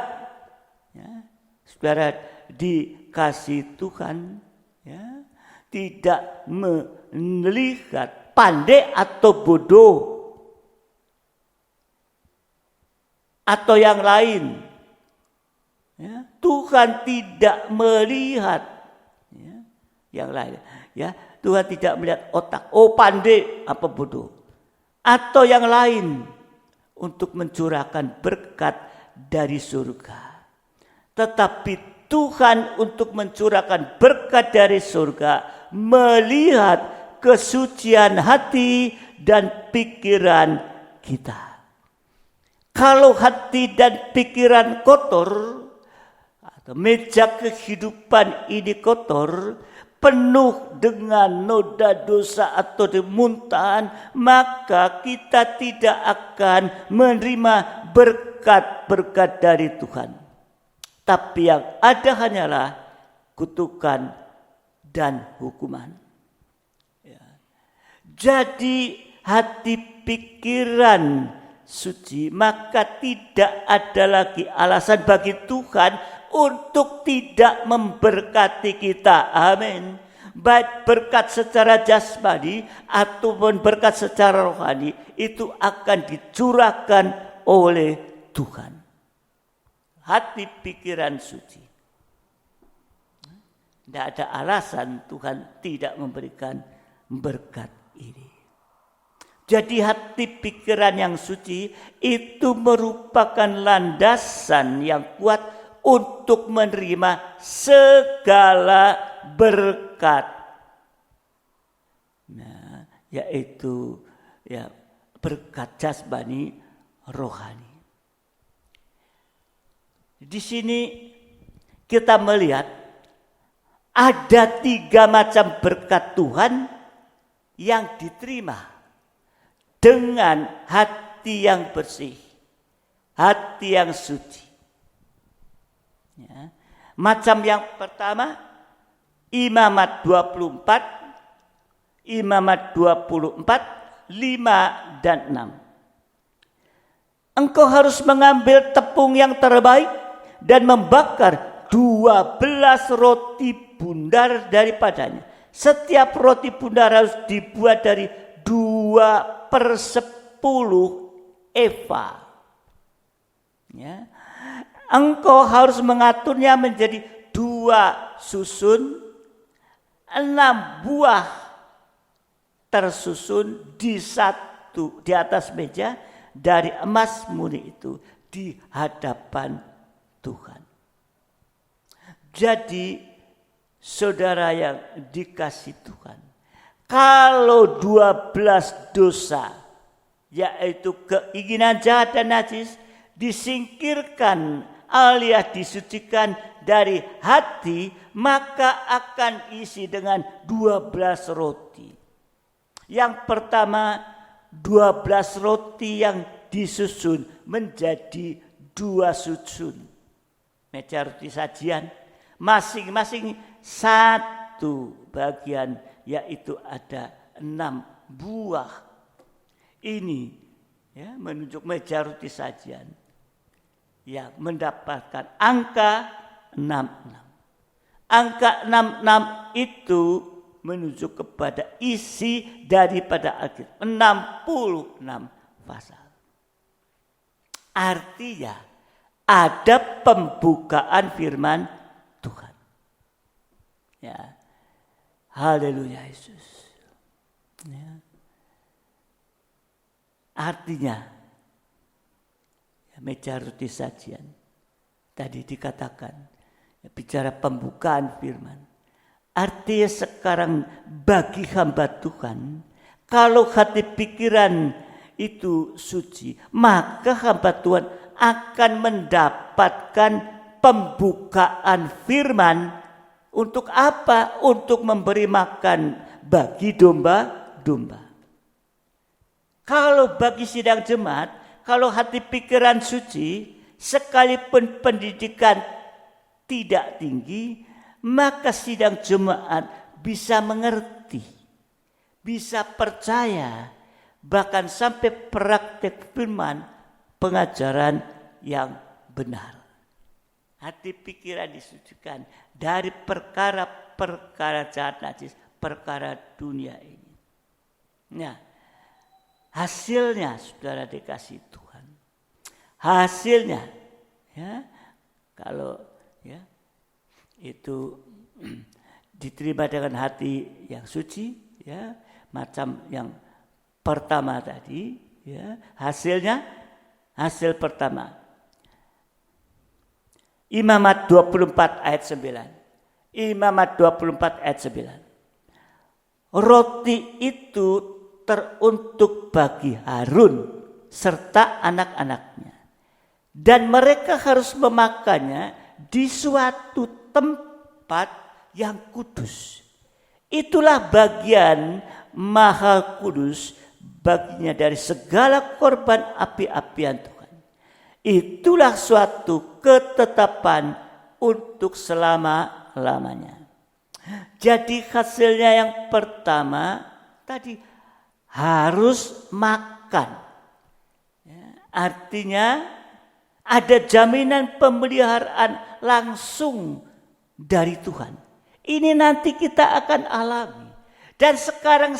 Ya, saudara dikasih Tuhan, ya, tidak melihat pandai atau bodoh atau yang lain. Ya, Tuhan tidak melihat, ya, yang lain. Ya, Tuhan tidak melihat otak, oh pandai apa bodoh, atau yang lain untuk mencurahkan berkat dari surga. Tetapi Tuhan untuk mencurahkan berkat dari surga, melihat kesucian hati dan pikiran kita. Kalau hati dan pikiran kotor, atau meja kehidupan ini kotor, penuh dengan noda dosa atau muntahan, maka kita tidak akan menerima berkat-berkat dari Tuhan. Tapi yang ada hanyalah kutukan dan hukuman. Jadi hati pikiran suci, maka tidak ada lagi alasan bagi Tuhan untuk tidak memberkati kita. Amin. Baik berkat secara jasmani ataupun berkat secara rohani, itu akan dicurahkan oleh Tuhan. Hati pikiran suci. Tidak ada alasan Tuhan tidak memberikan berkat ini. Jadi hati pikiran yang suci itu merupakan landasan yang kuat untuk menerima segala berkat. Nah, yaitu berkat jasmani, rohani. Di sini kita melihat ada 3 macam berkat Tuhan yang diterima dengan hati yang bersih, hati yang suci. Ya. Macam yang pertama, Imamat 24, Imamat 24, 5 dan 6. Engkau harus mengambil tepung yang terbaik dan membakar 12 roti bundar daripadanya. Setiap roti bundar harus dibuat dari 2/10 eva. Ya. Engkau harus mengaturnya menjadi 2 susun, 6 buah tersusun di atas meja dari emas murni itu di hadapan Tuhan. Jadi saudara yang dikasih Tuhan, kalau 12 dosa, yaitu keinginan jahat dan najis, disingkirkan alias disucikan dari hati, maka akan isi dengan 12 roti. Yang pertama, 12 roti yang disusun menjadi 2 susun. Meja roti sajian, masing-masing 1 bagian, yaitu ada 6 buah. Ini menunjuk meja roti sajian yang mendapatkan angka 66. Angka 66 itu menunjuk kepada isi daripada Alkitab, 66 pasal. Artinya ada pembukaan firman Tuhan. Ya. Haleluya Yesus. Ya. Artinya meja roti sajian tadi dikatakan bicara pembukaan firman. Artinya sekarang bagi hamba Tuhan, kalau hati pikiran itu suci, maka hamba Tuhan akan mendapatkan pembukaan firman. Untuk apa? Untuk memberi makan bagi domba-domba. Kalau bagi sidang jemaat, kalau hati pikiran suci, sekalipun pendidikan tidak tinggi, maka sidang jemaat bisa mengerti, bisa percaya, bahkan sampai praktek firman pengajaran yang benar. Hati pikiran disucikan dari perkara-perkara jahat najis, perkara dunia ini. Nah, hasilnya saudara dikasih Tuhan. Hasilnya kalau itu diterima dengan hati yang suci, macam yang pertama tadi, hasil pertama. Imamat 24 ayat 9. Imamat 24 ayat 9. Roti itu teruntuk bagi Harun serta anak-anaknya. Dan mereka harus memakannya di suatu tempat yang kudus. Itulah bagian maha kudus baginya dari segala korban api-apian Tuhan. Itulah suatu ketetapan untuk selama-lamanya. Jadi hasilnya yang pertama tadi harus makan. Ya, artinya ada jaminan pemeliharaan langsung dari Tuhan. Ini nanti kita akan alami. Dan sekarang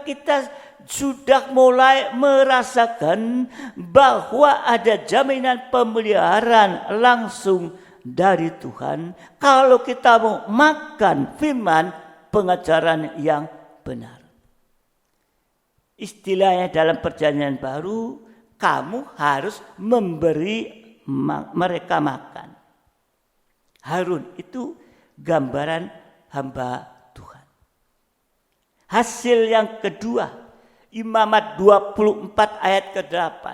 kita sudah mulai merasakan bahwa ada jaminan pemeliharaan langsung dari Tuhan kalau kita mau makan firman pengajaran yang benar. Istilahnya dalam perjanjian baru, kamu harus memberi mereka makan. Harun itu gambaran hamba Tuhan. Hasil yang kedua, Imamat 24 ayat ke-8.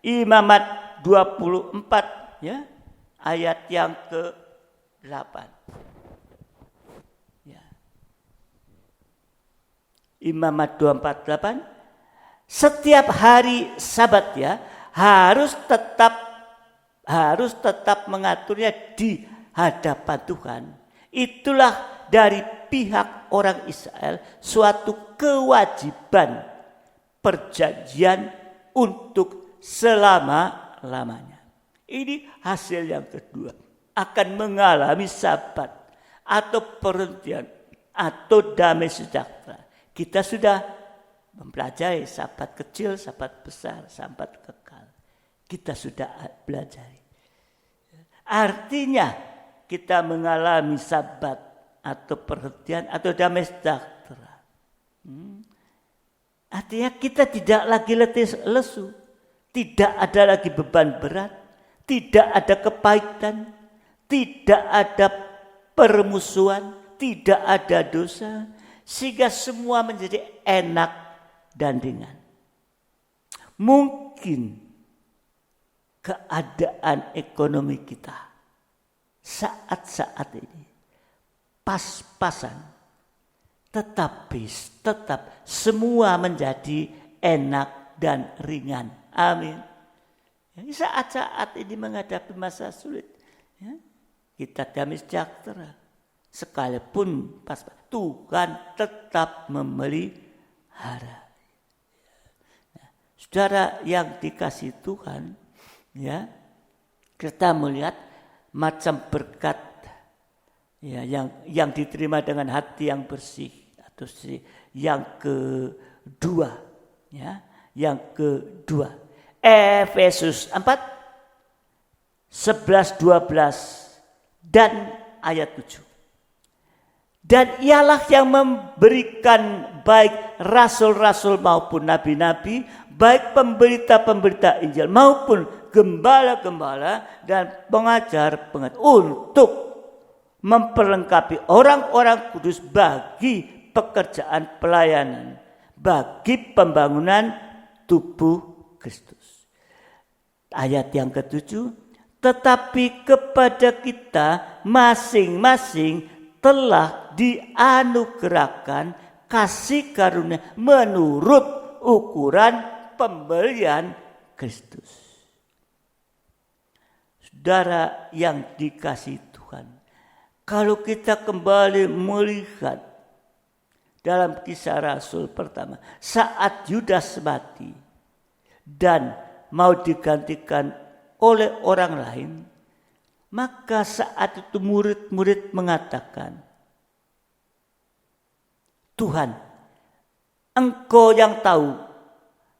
Imamat 24 ya, ayat yang ke-8. Ya. Imamat 24:8. Setiap hari Sabat ya harus tetap mengaturnya di hadapan Tuhan. Itulah dari pihak orang Israel suatu kewajiban perjanjian untuk selama-lamanya. Ini hasil yang kedua. Akan mengalami Sabat atau perhentian atau damai sejahtera. Kita sudah mempelajari Sabat kecil, Sabat besar, Sabat kekal. Kita sudah pelajari. Artinya kita mengalami Sabat atau perhentian atau damai sejahtera. Artinya kita tidak lagi letih lesu, tidak ada lagi beban berat, tidak ada kepahitan, tidak ada permusuhan, tidak ada dosa, sehingga semua menjadi enak dan ringan. Mungkin keadaan ekonomi kita saat-saat ini pas-pasan, tetapi tetap semua menjadi enak dan ringan. Amin. Saat-saat ini menghadapi masa sulit, ya, kita damai sejahtera. Sekalipun pas Tuhan tetap memelihara. Nah, saudara yang dikasihi Tuhan, ya, kita melihat macam berkat ya, yang diterima dengan hati yang bersih atau yang kedua, ya, yang kedua. Efesus 4:11-12 dan ayat 7. Dan ialah yang memberikan baik rasul-rasul maupun nabi-nabi, baik pemberita-pemberita Injil maupun gembala-gembala dan pengajar-pengajar untuk memperlengkapi orang-orang kudus bagi pekerjaan pelayanan, bagi pembangunan tubuh Kristus. Ayat yang ke-7, tetapi kepada kita masing-masing telah dianugerahkan kasih karunia menurut ukuran pembelian Kristus. Saudara yang dikasihi Tuhan, kalau kita kembali melihat dalam Kisah Rasul pertama, saat Yudas mati dan mau digantikan oleh orang lain, maka saat itu murid-murid mengatakan, Tuhan, Engkau yang tahu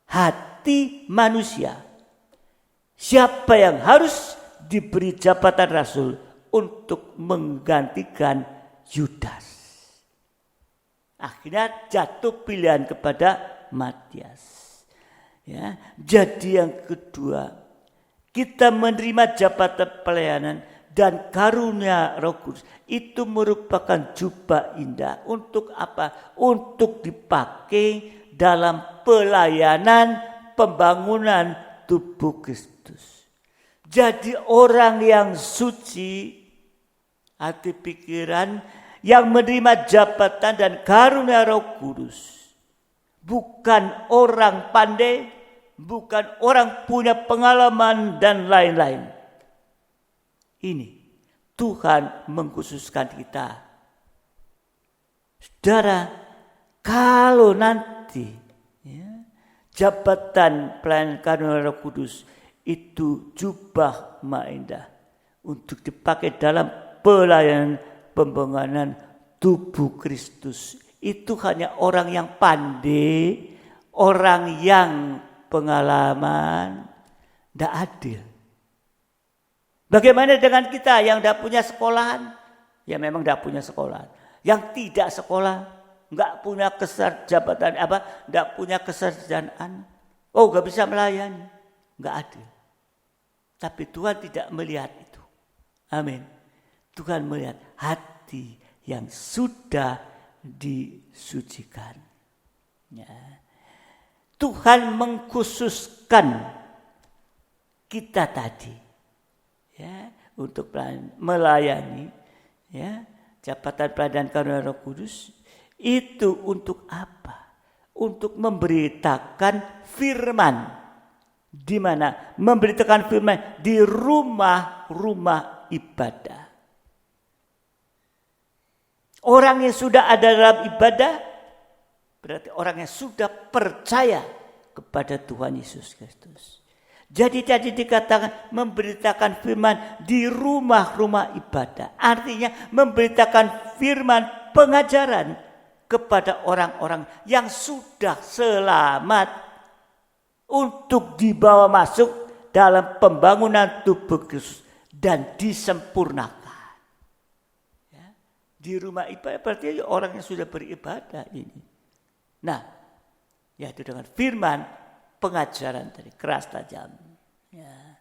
hati manusia, siapa yang harus diberi jabatan rasul untuk menggantikan Yudas. Akhirnya jatuh pilihan kepada Matias. Ya, jadi yang kedua, kita menerima jabatan pelayanan dan karunia Roh Kudus itu merupakan jubah indah. Untuk apa? Untuk dipakai dalam pelayanan pembangunan tubuh Kristus. Jadi orang yang suci hati pikiran, yang menerima jabatan dan karunia Roh Kudus, bukan orang pandai, bukan orang punya pengalaman dan lain-lain. Ini Tuhan mengkhususkan kita. Saudara, kalau nanti jabatan pelayanan karunia Roh Kudus itu jubah indah untuk dipakai dalam pelayanan pembangunan tubuh Kristus, itu hanya orang yang pandai, orang yang pengalaman, tidak adil. Bagaimana dengan kita yang tidak punya sekolahan? Ya memang tidak punya sekolahan. Yang tidak sekolah, nggak punya jabatan nggak punya kesarjanaan, nggak bisa melayani, nggak adil. Tapi Tuhan tidak melihat itu. Amin. Tuhan melihat hati yang sudah disucikan. Ya. Tuhan mengkhususkan kita tadi, ya, untuk melayani, ya, jabatan pelayanan karunia Roh Kudus itu untuk apa? Untuk memberitakan firman. Di mana? Memberitakan firman di rumah-rumah ibadah. Orang yang sudah ada dalam ibadah berarti orang yang sudah percaya kepada Tuhan Yesus Kristus. Jadi tadi dikatakan memberitakan firman di rumah-rumah ibadah. Artinya memberitakan firman pengajaran kepada orang-orang yang sudah selamat untuk dibawa masuk dalam pembangunan tubuh Kristus dan disempurnakan. Ya, di rumah ibadah berarti orang yang sudah beribadah ini. Nah, yaitu dengan firman pengajaran tadi keras tajam. Ya.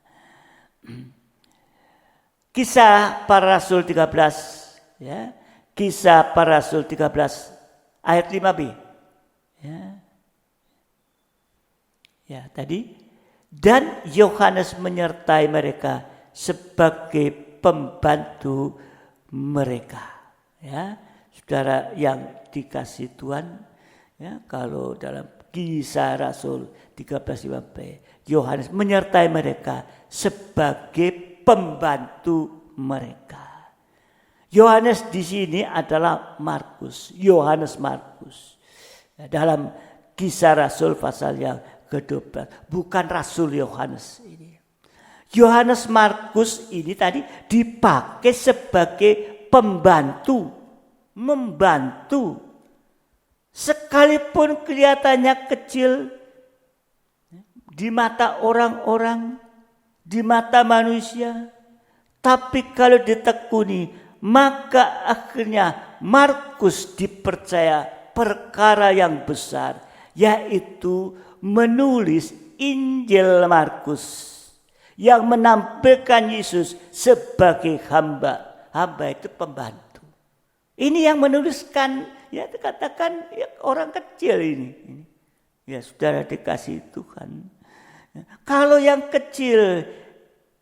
Kisah Para Rasul 13, ya. Kisah Para Rasul 13 ayat 5b. Ya. Ya, tadi dan Yohanes menyertai mereka sebagai pembantu mereka. Ya, saudara yang dikasih Tuhan, ya, kalau dalam Kisah Rasul 13:5b, Yohanes menyertai mereka sebagai pembantu mereka. Yohanes di sini adalah Markus, Yohanes Markus. Dalam Kisah Rasul pasal yang ke-12, bukan Rasul Yohanes ini. Yohanes Markus ini tadi dipakai sebagai pembantu, membantu. Sekalipun kelihatannya kecil di mata orang-orang, di mata manusia, tapi kalau ditekuni, maka akhirnya Markus dipercaya perkara yang besar, yaitu menulis Injil Markus yang menampilkan Yesus sebagai hamba. Hamba itu pembantu. Ini yang menuliskan, ya katakan ya, orang kecil ini. Ya saudara dikasih Tuhan. Kalau yang kecil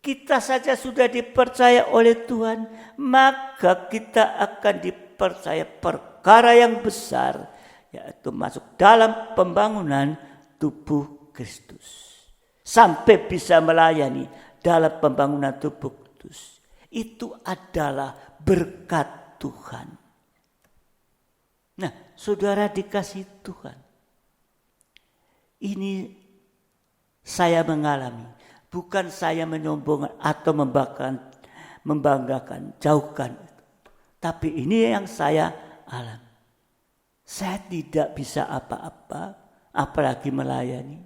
kita saja sudah dipercaya oleh Tuhan, maka kita akan dipercaya perkara yang besar, yaitu masuk dalam pembangunan tubuh Kristus. Sampai bisa melayani dalam pembangunan tubuh Kristus. Itu adalah berkat Tuhan. Nah, saudara dikasih Tuhan. Ini saya mengalami. Bukan saya menyombongkan atau membanggakan, jauhkan. Tapi ini yang saya alami. Saya tidak bisa apa-apa, apalagi melayani.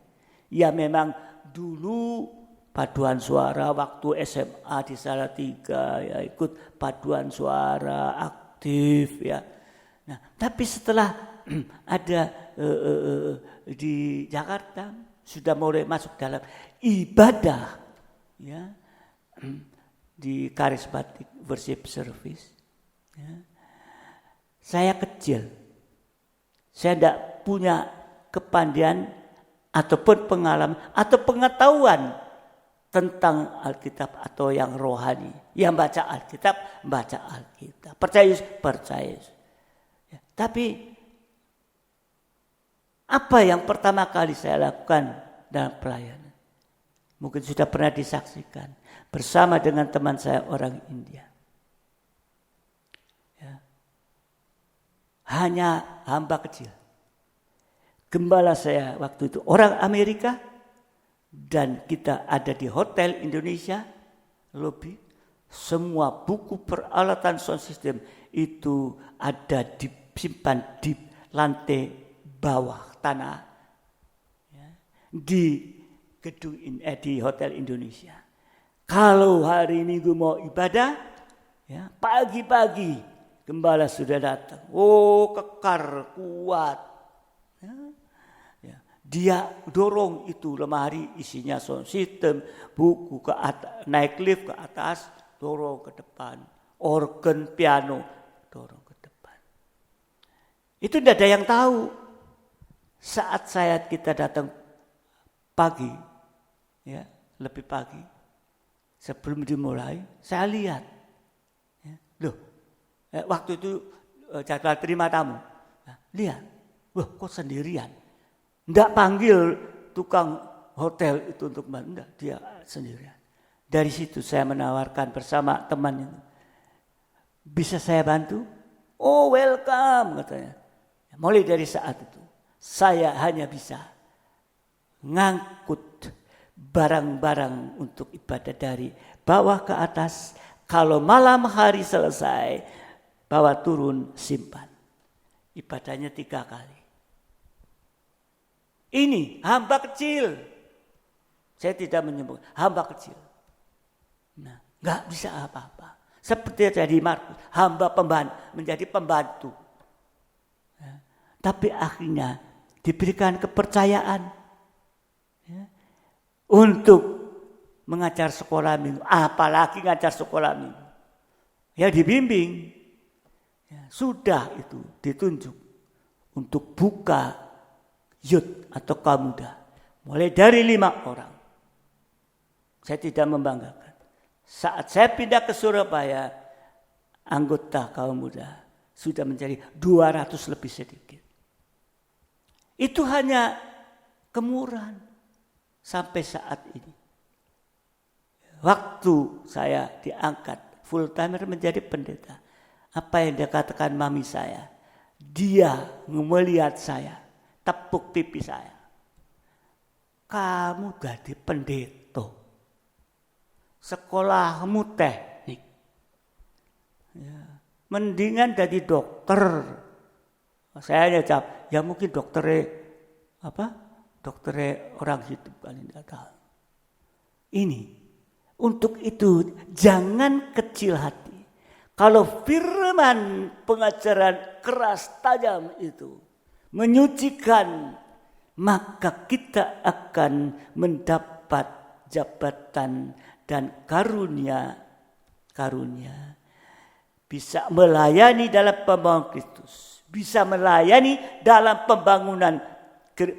Ya memang dulu paduan suara waktu SMA di Salatiga, ya ikut paduan suara aktif ya. Nah, tapi setelah ada di Jakarta sudah mulai masuk dalam ibadah ya. di Charismatic Worship Service. Ya. Saya kecil, saya tidak punya kepandaian ataupun pengalaman atau pengetahuan tentang Alkitab atau yang rohani. Yang baca Alkitab, baca Alkitab. Percaya. Ya. Tapi apa yang pertama kali saya lakukan dalam pelayanan? Mungkin sudah pernah disaksikan bersama dengan teman saya orang India. Ya. Hanya hamba kecil. Gembala saya waktu itu orang Amerika dan kita ada di Hotel Indonesia lobby. Semua buku peralatan sound system itu ada disimpan di lantai bawah tanah ya, di gedung di Hotel Indonesia. Kalau hari Minggu mau ibadah, ya, pagi-pagi gembala sudah datang. Oh, kekar, kuat. Ya, ya. Dia dorong itu lemari isinya sound system, buku ke atas, naik lift ke atas, dorong ke depan. Organ, piano, dorong ke depan. Itu tidak ada yang tahu. Saat kita datang pagi, ya, lebih pagi, sebelum dimulai, saya lihat, ya, loh, waktu itu jadwal terima tamu, nah, lihat, loh, kok sendirian, nggak panggil tukang hotel itu untuk bantu, enggak, dia sendirian. Dari situ saya menawarkan bersama teman itu, bisa saya bantu? Oh, welcome, katanya. Mulai dari saat itu, saya hanya bisa ngangkut barang-barang untuk ibadah dari bawah ke atas. Kalau malam hari selesai, bawa turun, simpan. Ibadahnya 3 kali. Ini hamba kecil. Saya tidak menyebut hamba kecil. Nah, nggak bisa apa-apa. Seperti tadi Markus, hamba pembantu, menjadi pembantu. Ya. Tapi akhirnya diberikan kepercayaan ya, untuk mengajar sekolah minggu, apalagi ngajar sekolah minggu. Ya dibimbing, ya, sudah itu ditunjuk untuk buka youth atau kaum muda. Mulai dari 5 orang. Saya tidak membanggakan. Saat saya pindah ke Surabaya, anggota kaum muda sudah menjadi 200 lebih sedikit. Itu hanya kemurahan sampai saat ini. Waktu saya diangkat full timer menjadi pendeta, apa yang dia katakan mami saya, dia melihat saya, tepuk pipi saya. Kamu jadi pendeta. Sekolahmu teknik. Ya. Mendingan jadi dokter. Saya hanya jawab, ya mungkin dokternya orang hidup paling tidak tahu. Ini, untuk itu jangan kecil hati. Kalau firman pengajaran keras tajam itu menyucikan, maka kita akan mendapat jabatan dan karunia bisa melayani dalam pembangunan Kristus, bisa melayani dalam pembangunan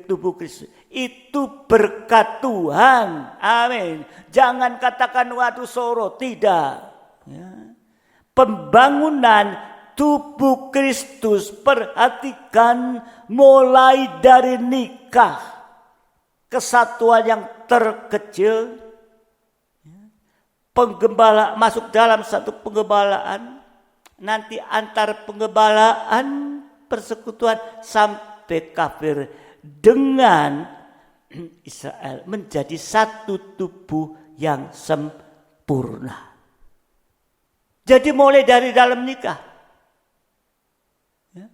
tubuh Kristus. Itu berkat Tuhan. Amin. Jangan katakan waduh soro, tidak. Ya. Pembangunan tubuh Kristus, perhatikan, mulai dari nikah, kesatuan yang terkecil, penggembala masuk dalam satu penggembalaan, nanti antar penggembalaan persekutuan sampai kafir dengan Israel menjadi satu tubuh yang sempurna. Jadi mulai dari dalam nikah. Ya.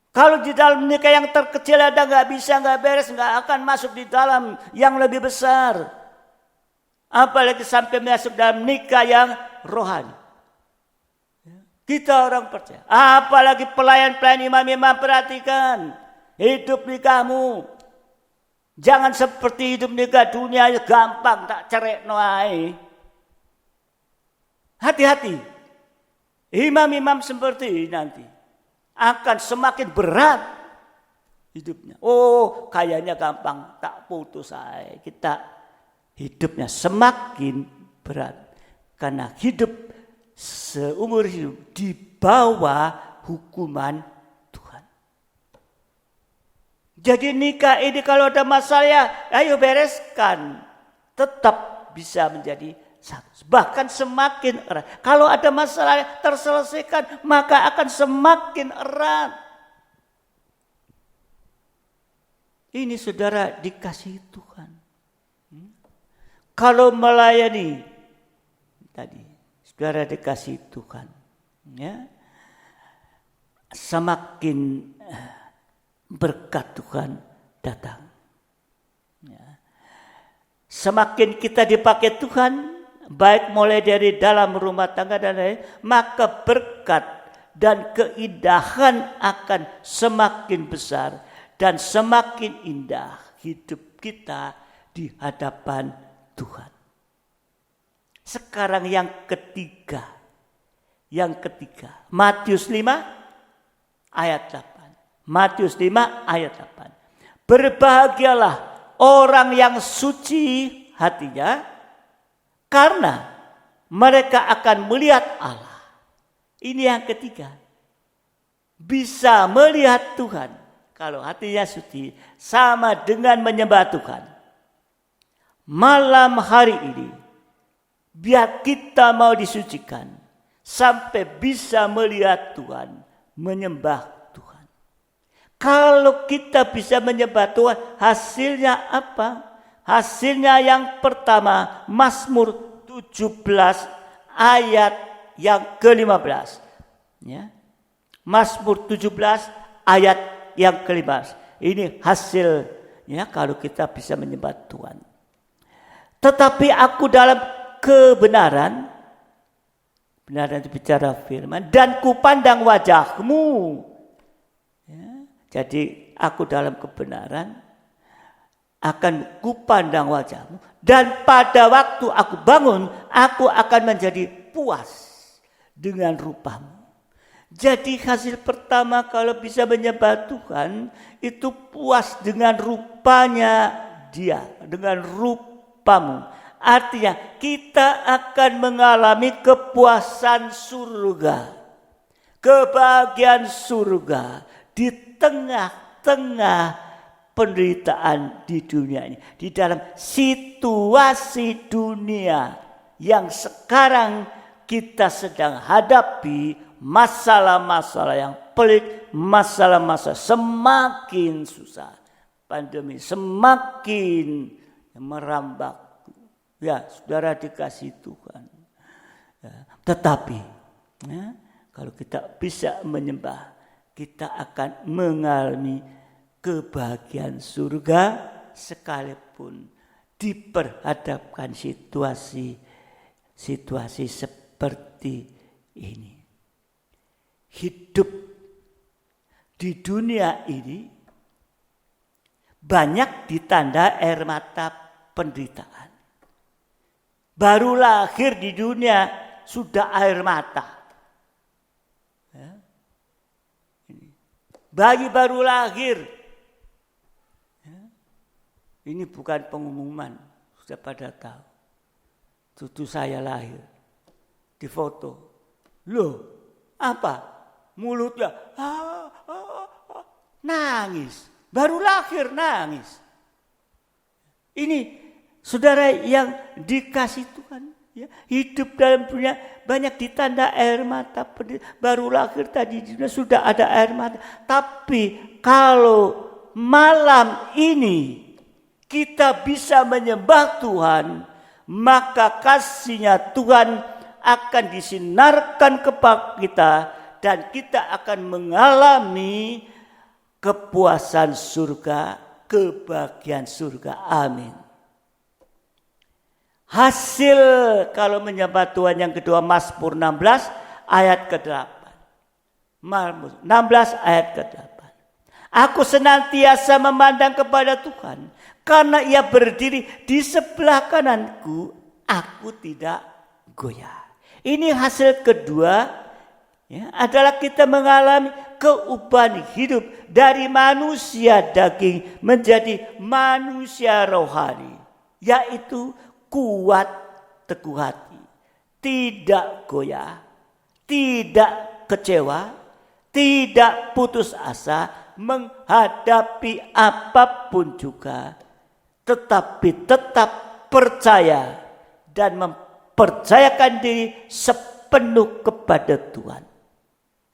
Kalau di dalam nikah yang terkecil ada nggak bisa, nggak beres, nggak akan masuk di dalam yang lebih besar. Apalagi sampai masuk dalam nikah yang rohani. Kita orang percaya. Apalagi pelayan-pelayan imam-imam, perhatikan. Hidup nikahmu. Jangan seperti hidup nikah dunia gampang, tak cerek noai. Hati-hati. Imam-imam seperti ini nanti akan semakin berat hidupnya. Oh, kayaknya gampang, tak putus saya. Kita hidupnya semakin berat. Karena hidup seumur hidup di bawah hukuman Tuhan. Jadi nikah ini kalau ada masalah ya ayo bereskan. Tetap bisa menjadi satu. Bahkan semakin erat. Kalau ada masalah terselesaikan maka akan semakin erat. Ini saudara dikasih Tuhan. Kalau melayani tadi, saudara dikasih Tuhan, ya, semakin berkat Tuhan datang. Ya. Semakin kita dipakai Tuhan, baik mulai dari dalam rumah tangga dan lain, maka berkat dan keindahan akan semakin besar dan semakin indah hidup kita di hadapan Tuhan. Sekarang yang ketiga. Matius 5 ayat 8. Matius 5 ayat 8. Berbahagialah orang yang suci hatinya, karena mereka akan melihat Allah. Ini yang ketiga. Bisa melihat Tuhan. Kalau hatinya suci sama dengan menyembah Tuhan. Malam hari ini biar kita mau disucikan sampai bisa melihat Tuhan, menyembah Tuhan. Kalau kita bisa menyembah Tuhan, hasilnya apa? Hasilnya yang pertama, Mazmur 17 ayat yang ke-15. Ya. Mazmur 17 ayat yang ke-15. Ini hasilnya kalau kita bisa menyembah Tuhan. Tetapi aku dalam kebenaran, benar itu bicara firman, dan kupandang wajahmu. Ya, jadi aku dalam kebenaran akan kupandang wajahmu, dan pada waktu aku bangun, aku akan menjadi puas dengan rupamu. Jadi hasil pertama kalau bisa menyembah Tuhan, itu puas dengan rupanya Dia, dengan rupamu. Artinya kita akan mengalami kepuasan surga, kebahagiaan surga di tengah-tengah penderitaan di dunia ini, di dalam situasi dunia yang sekarang kita sedang hadapi, masalah-masalah yang pelik, masalah-masalah semakin susah, pandemi semakin merambak. Ya, saudara dikasih Tuhan. Ya, tetapi ya, kalau kita bisa menyembah, kita akan mengalami kebahagiaan surga sekalipun diperhadapkan situasi seperti ini. Hidup di dunia ini banyak ditanda air mata penderitaan. Baru lahir di dunia sudah air mata. Ya. Bayi baru lahir. Ya. Ini bukan pengumuman, sudah pada tahu. Cucu saya lahir, di foto. Loh, apa? Mulutnya nangis. Baru lahir nangis. Ini saudara yang dikasih Tuhan, ya, hidup dalam dunia banyak ditanda air mata. Baru lahir tadi sudah ada air mata. Tapi kalau malam ini kita bisa menyembah Tuhan, maka kasih-Nya Tuhan akan disinarkan kepada kita dan kita akan mengalami kepuasan surga, kebahagiaan surga. Amin. Hasil kalau menyembah Tuhan yang kedua, Mazmur 16 ayat ke-8. Mazmur 16 ayat ke-8. Aku senantiasa memandang kepada Tuhan, karena Ia berdiri di sebelah kananku, aku tidak goyah. Ini hasil kedua ya, adalah kita mengalami keubahan hidup dari manusia daging menjadi manusia rohani, yaitu kuat teguh hati, tidak goyah, tidak kecewa, tidak putus asa menghadapi apapun juga, tetapi tetap percaya dan mempercayakan diri sepenuh kepada Tuhan.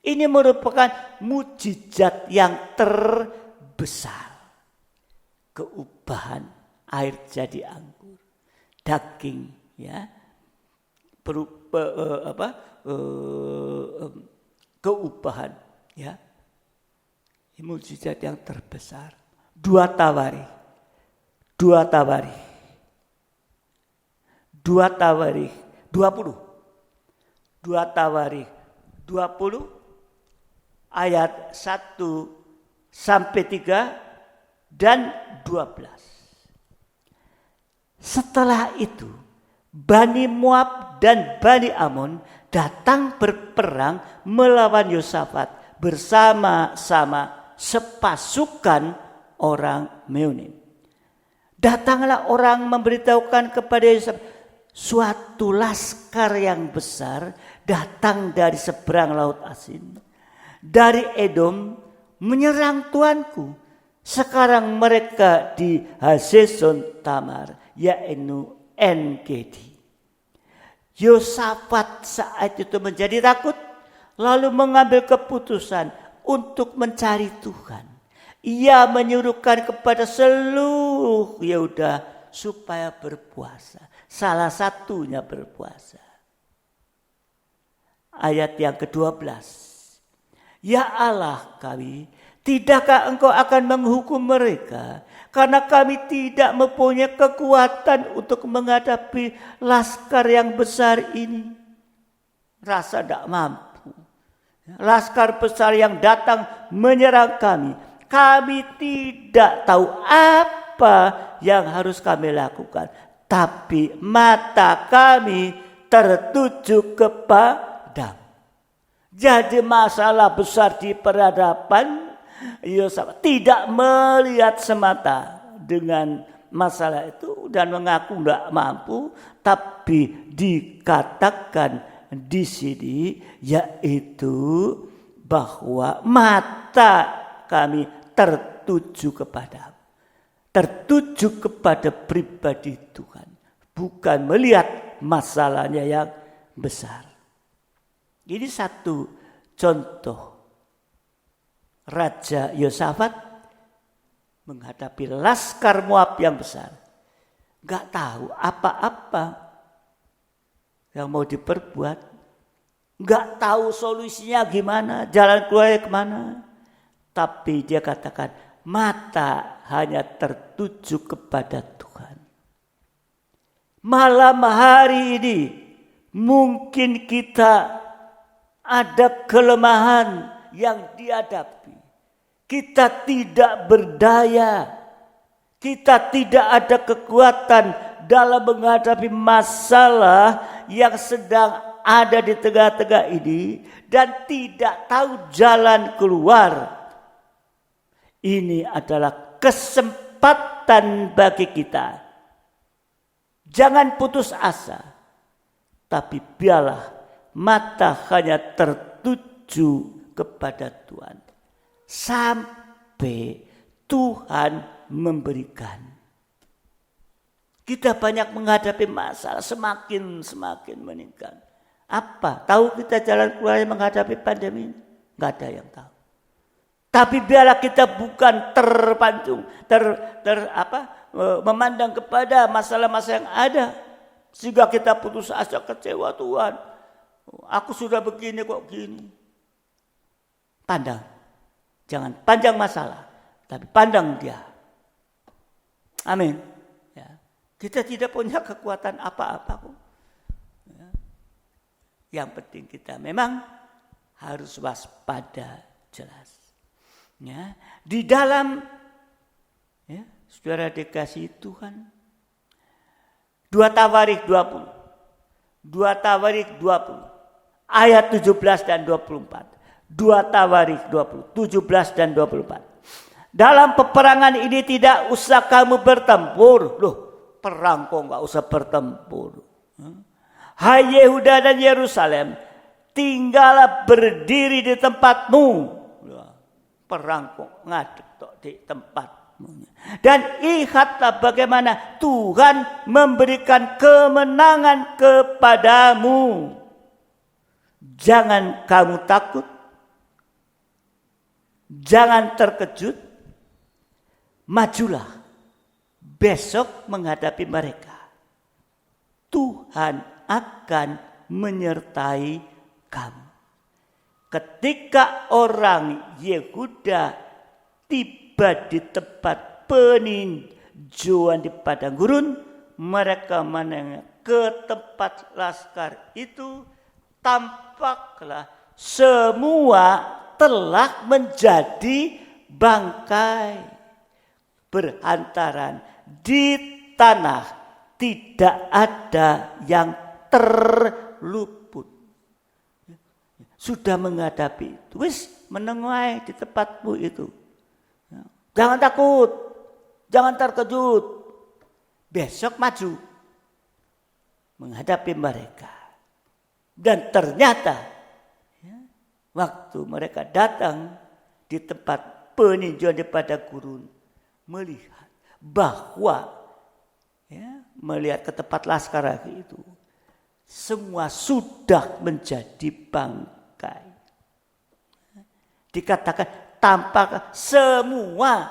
Ini merupakan mukjizat yang terbesar. Keubahan air jadi anggur, daging, ya, keubahan, ya, ini mukjizat yang terbesar. 2 Tawarikh 20 ayat 1 sampai 3 dan 12. Setelah itu Bani Moab dan Bani Amon datang berperang melawan Yosafat bersama-sama sepasukan orang Meonim. Datanglah orang memberitahukan kepada Yosafat, suatu laskar yang besar datang dari seberang laut asin, dari Edom, menyerang tuanku. Sekarang mereka di Hazeson Tamar, yaitu En-Gedi. Yosafat saat itu menjadi takut, lalu mengambil keputusan untuk mencari Tuhan. Ia menyuruhkan kepada seluruh Yehuda supaya berpuasa. Salah satunya berpuasa. Ayat yang ke-12. Ya Allah kami, tidakkah engkau akan menghukum mereka? Karena kami tidak mempunyai kekuatan untuk menghadapi laskar yang besar ini. Rasa tidak mampu. Laskar besar yang datang menyerang kami. Kami tidak tahu apa yang harus kami lakukan. Tapi mata kami tertuju kepadamu. Jadi masalah besar di perhadapan Yosafat tidak melihat semata dengan masalah itu dan mengaku tidak mampu, tapi dikatakan di sini yaitu bahwa mata kami tertuju kepadamu, tertuju kepada pribadi Tuhan, bukan melihat masalahnya yang besar. Ini satu contoh Raja Yosafat menghadapi laskar Moab yang besar. Gak tahu apa-apa yang mau diperbuat. Gak tahu solusinya gimana, jalan keluarnya kemana. Tapi dia katakan mata hanya tertuju kepada Tuhan. Malam hari ini mungkin kita ada kelemahan yang dihadapi. Kita tidak berdaya. Kita tidak ada kekuatan dalam menghadapi masalah yang sedang ada di tengah-tengah ini. Dan tidak tahu jalan keluar. Ini adalah kesempatan bagi kita. Jangan putus asa. Tapi biarlah mata hanya tertuju kepada Tuhan sampai Tuhan memberikan. Kita banyak menghadapi masalah semakin meningkat. Apa? Tahu kita jalan keluar menghadapi pandemi ini? Enggak ada yang tahu. Tapi biarlah kita bukan terpancung, memandang kepada masalah-masalah yang ada sehingga kita putus asa, kecewa. Tuhan, aku sudah begini kok gini. Pandang. Jangan pandang masalah, tapi pandang dia. Amin. Ya. Kita tidak punya kekuatan apa-apa kok. Ya. Yang penting kita memang harus waspada, jelas. Ya. Di dalam, ya, saudara dikasih Tuhan. 2 Tawarikh 20. 2 Tawarik 20 ayat 17 dan 24. 2 Tawarik 20, 17 dan 24. Dalam peperangan ini tidak usah kamu bertempur. Loh, perang kok nggak usah bertempur. Hai Yehuda dan Yerusalem, tinggallah berdiri di tempatmu. Perang kok ngadep di tempatmu. Dan lihatlah bagaimana Tuhan memberikan kemenangan kepadamu. Jangan kamu takut. Jangan terkejut. Majulah besok menghadapi mereka. Tuhan akan menyertai kamu. Ketika orang Yehuda tiba di tempat peninjauan di padang gurun, mereka menengok ke tempat laskar itu, tampaklah semua telah menjadi bangkai, berhantaran di tanah, tidak ada yang terluput. Sudah menghadapi itu, wis menengai di tempatmu itu. Jangan takut, jangan terkejut. Besok maju menghadapi mereka. Dan ternyata waktu mereka datang di tempat peninjauan di padang gurun, melihat bahwa melihat ke tempat laskar itu, semua sudah menjadi bangkai. Dikatakan tampak semua,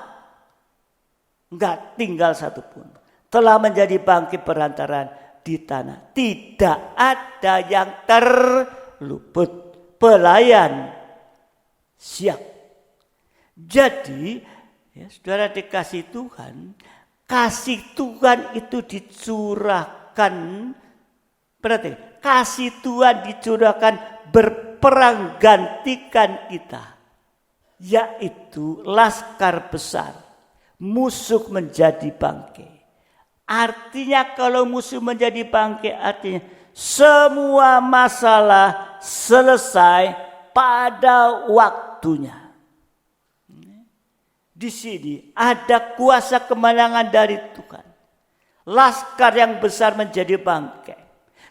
enggak tinggal satupun, telah menjadi bangkai berantaran di tanah. Tidak ada yang terluput. Pelayan siap. Jadi, saudara dikasih Tuhan, kasih Tuhan itu dicurahkan. Berarti kasih Tuhan dicurahkan berperang gantikan kita. Yaitu laskar besar. Musuh menjadi bangkai. Artinya kalau musuh menjadi bangkai, artinya semua masalah selesai pada waktunya. Di sini ada kuasa kemenangan dari Tuhan. Laskar yang besar menjadi bangkai.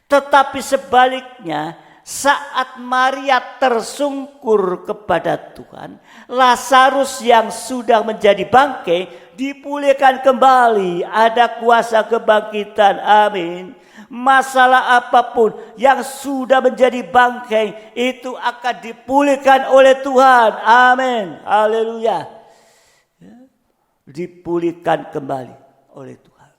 Tetapi sebaliknya, saat Maria tersungkur kepada Tuhan, Lazarus yang sudah menjadi bangkai dipulihkan kembali. Ada kuasa kebangkitan. Amin. Masalah apapun yang sudah menjadi bangkai itu akan dipulihkan oleh Tuhan. Amin. Haleluya. Dipulihkan kembali oleh Tuhan.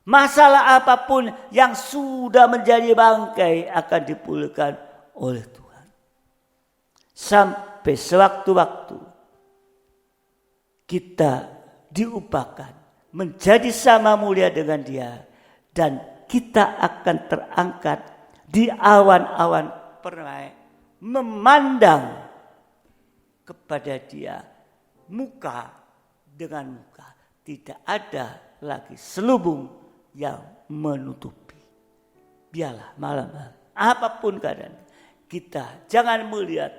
Masalah apapun yang sudah menjadi bangkai akan dipulihkan oleh Tuhan. Sampai sewaktu-waktu kita diubahkan menjadi sama mulia dengan Dia, dan kita akan terangkat di awan-awan permai, memandang kepada Dia muka dengan muka. Tidak ada lagi selubung yang menutupi. Biarlah malam apapun keadaan, kita jangan melihat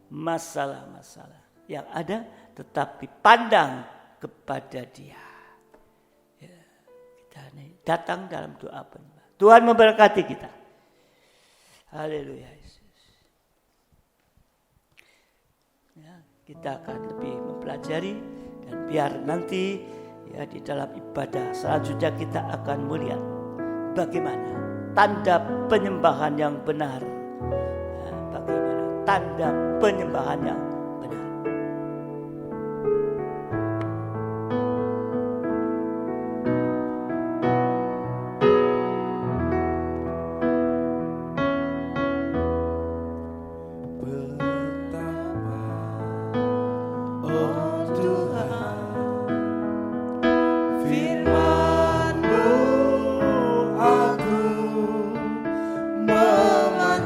masalah-masalah yang ada, tetapi pandang kepada Dia. Datang dalam doa penyembah. Tuhan memberkati kita. Haleluya Yesus. Kita akan lebih mempelajari, dan biar nanti di dalam ibadah selanjutnya kita akan melihat bagaimana tanda penyembahan yang benar. Bagaimana tanda penyembahan yang benar.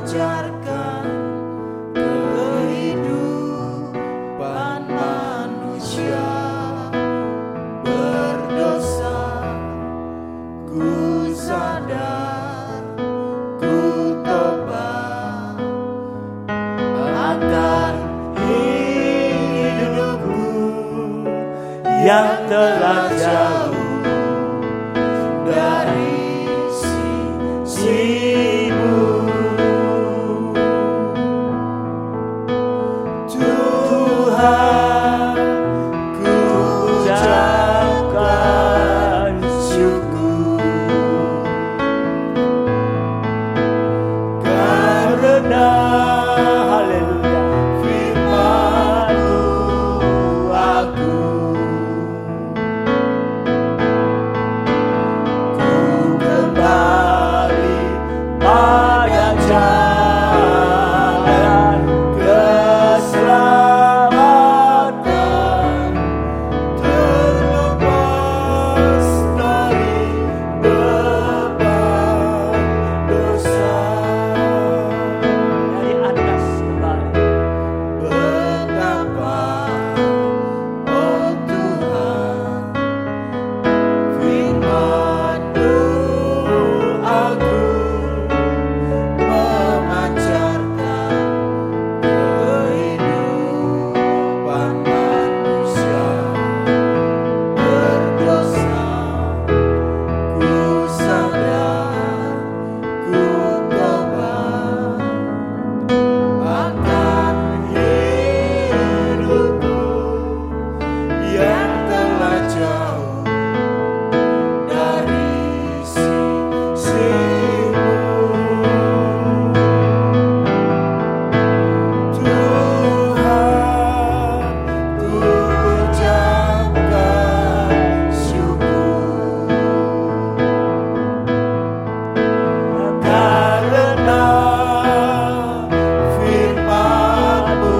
Memancarkan kehidupan. yang telah jauh dari sisimu. Tuhan, ku ucapkan syukur karena haleluya firman-Mu agung. Ku kembali pada jalan keselamatan, terlepas dari beban dosa. Dari atas kembali. Betapa, oh Tuhan, firman-Mu agung, memancarkan kehidupan manusia berdosa. Ku sadar, ku tobat akan hidupku yang telah jauh dari sisimu. Tuhan, ku ucapkan syukur karena firman-Mu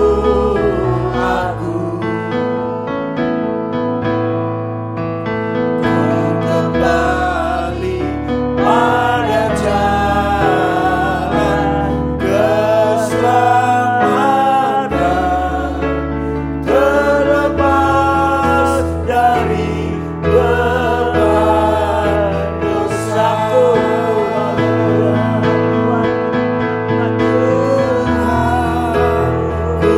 agung. Ku kembali pada jalan keselamatan, terlepas dari beban dosaku. Tuhan, ku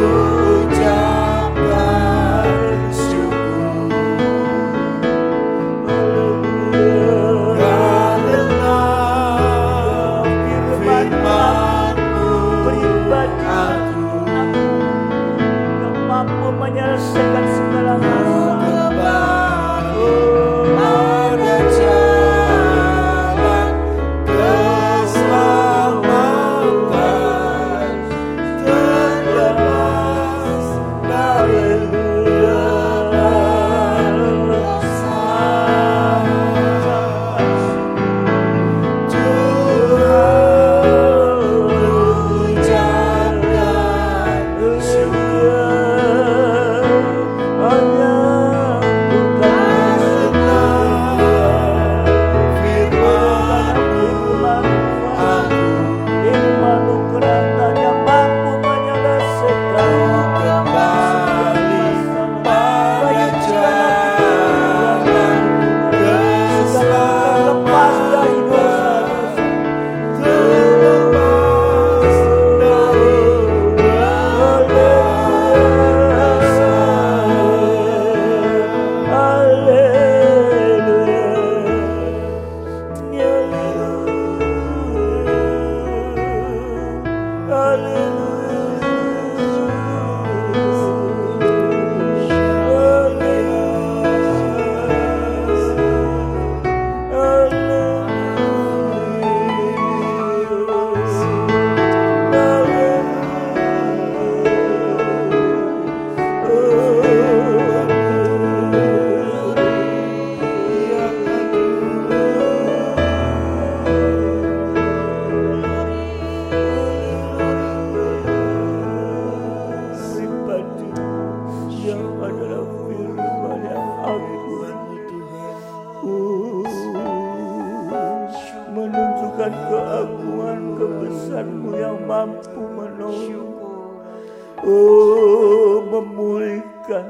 ucapkan syukur karena firman-Mu agung. yang mampu menyelesaikan segala masalah. Pada jalan keselamatan, terlepas dari beban dosa. Tuhan, ucapkan syukur hanya karena firman-Mu agung. Firman-Mu keratan yang mampu menyelesaikan Kembali pada jalan keselamatan, lepas dari dosa-dosa. terlepas dari beban dosa. Yang adalah firman yang agung, menunjukkan keagungan kebesaran-Mu yang mampu menolong, memulihkan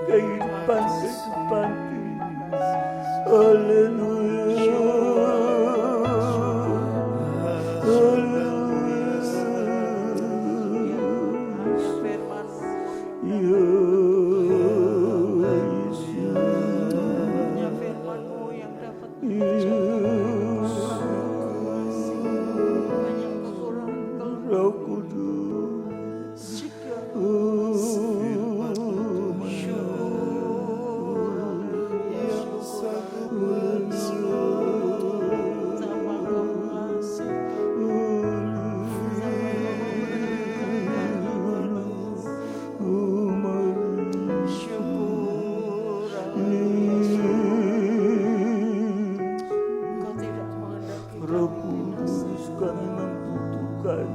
kehidupan ini. Haleluya. Haleluya. Roh Kudus, Roh Kudus, kami membutuhkan.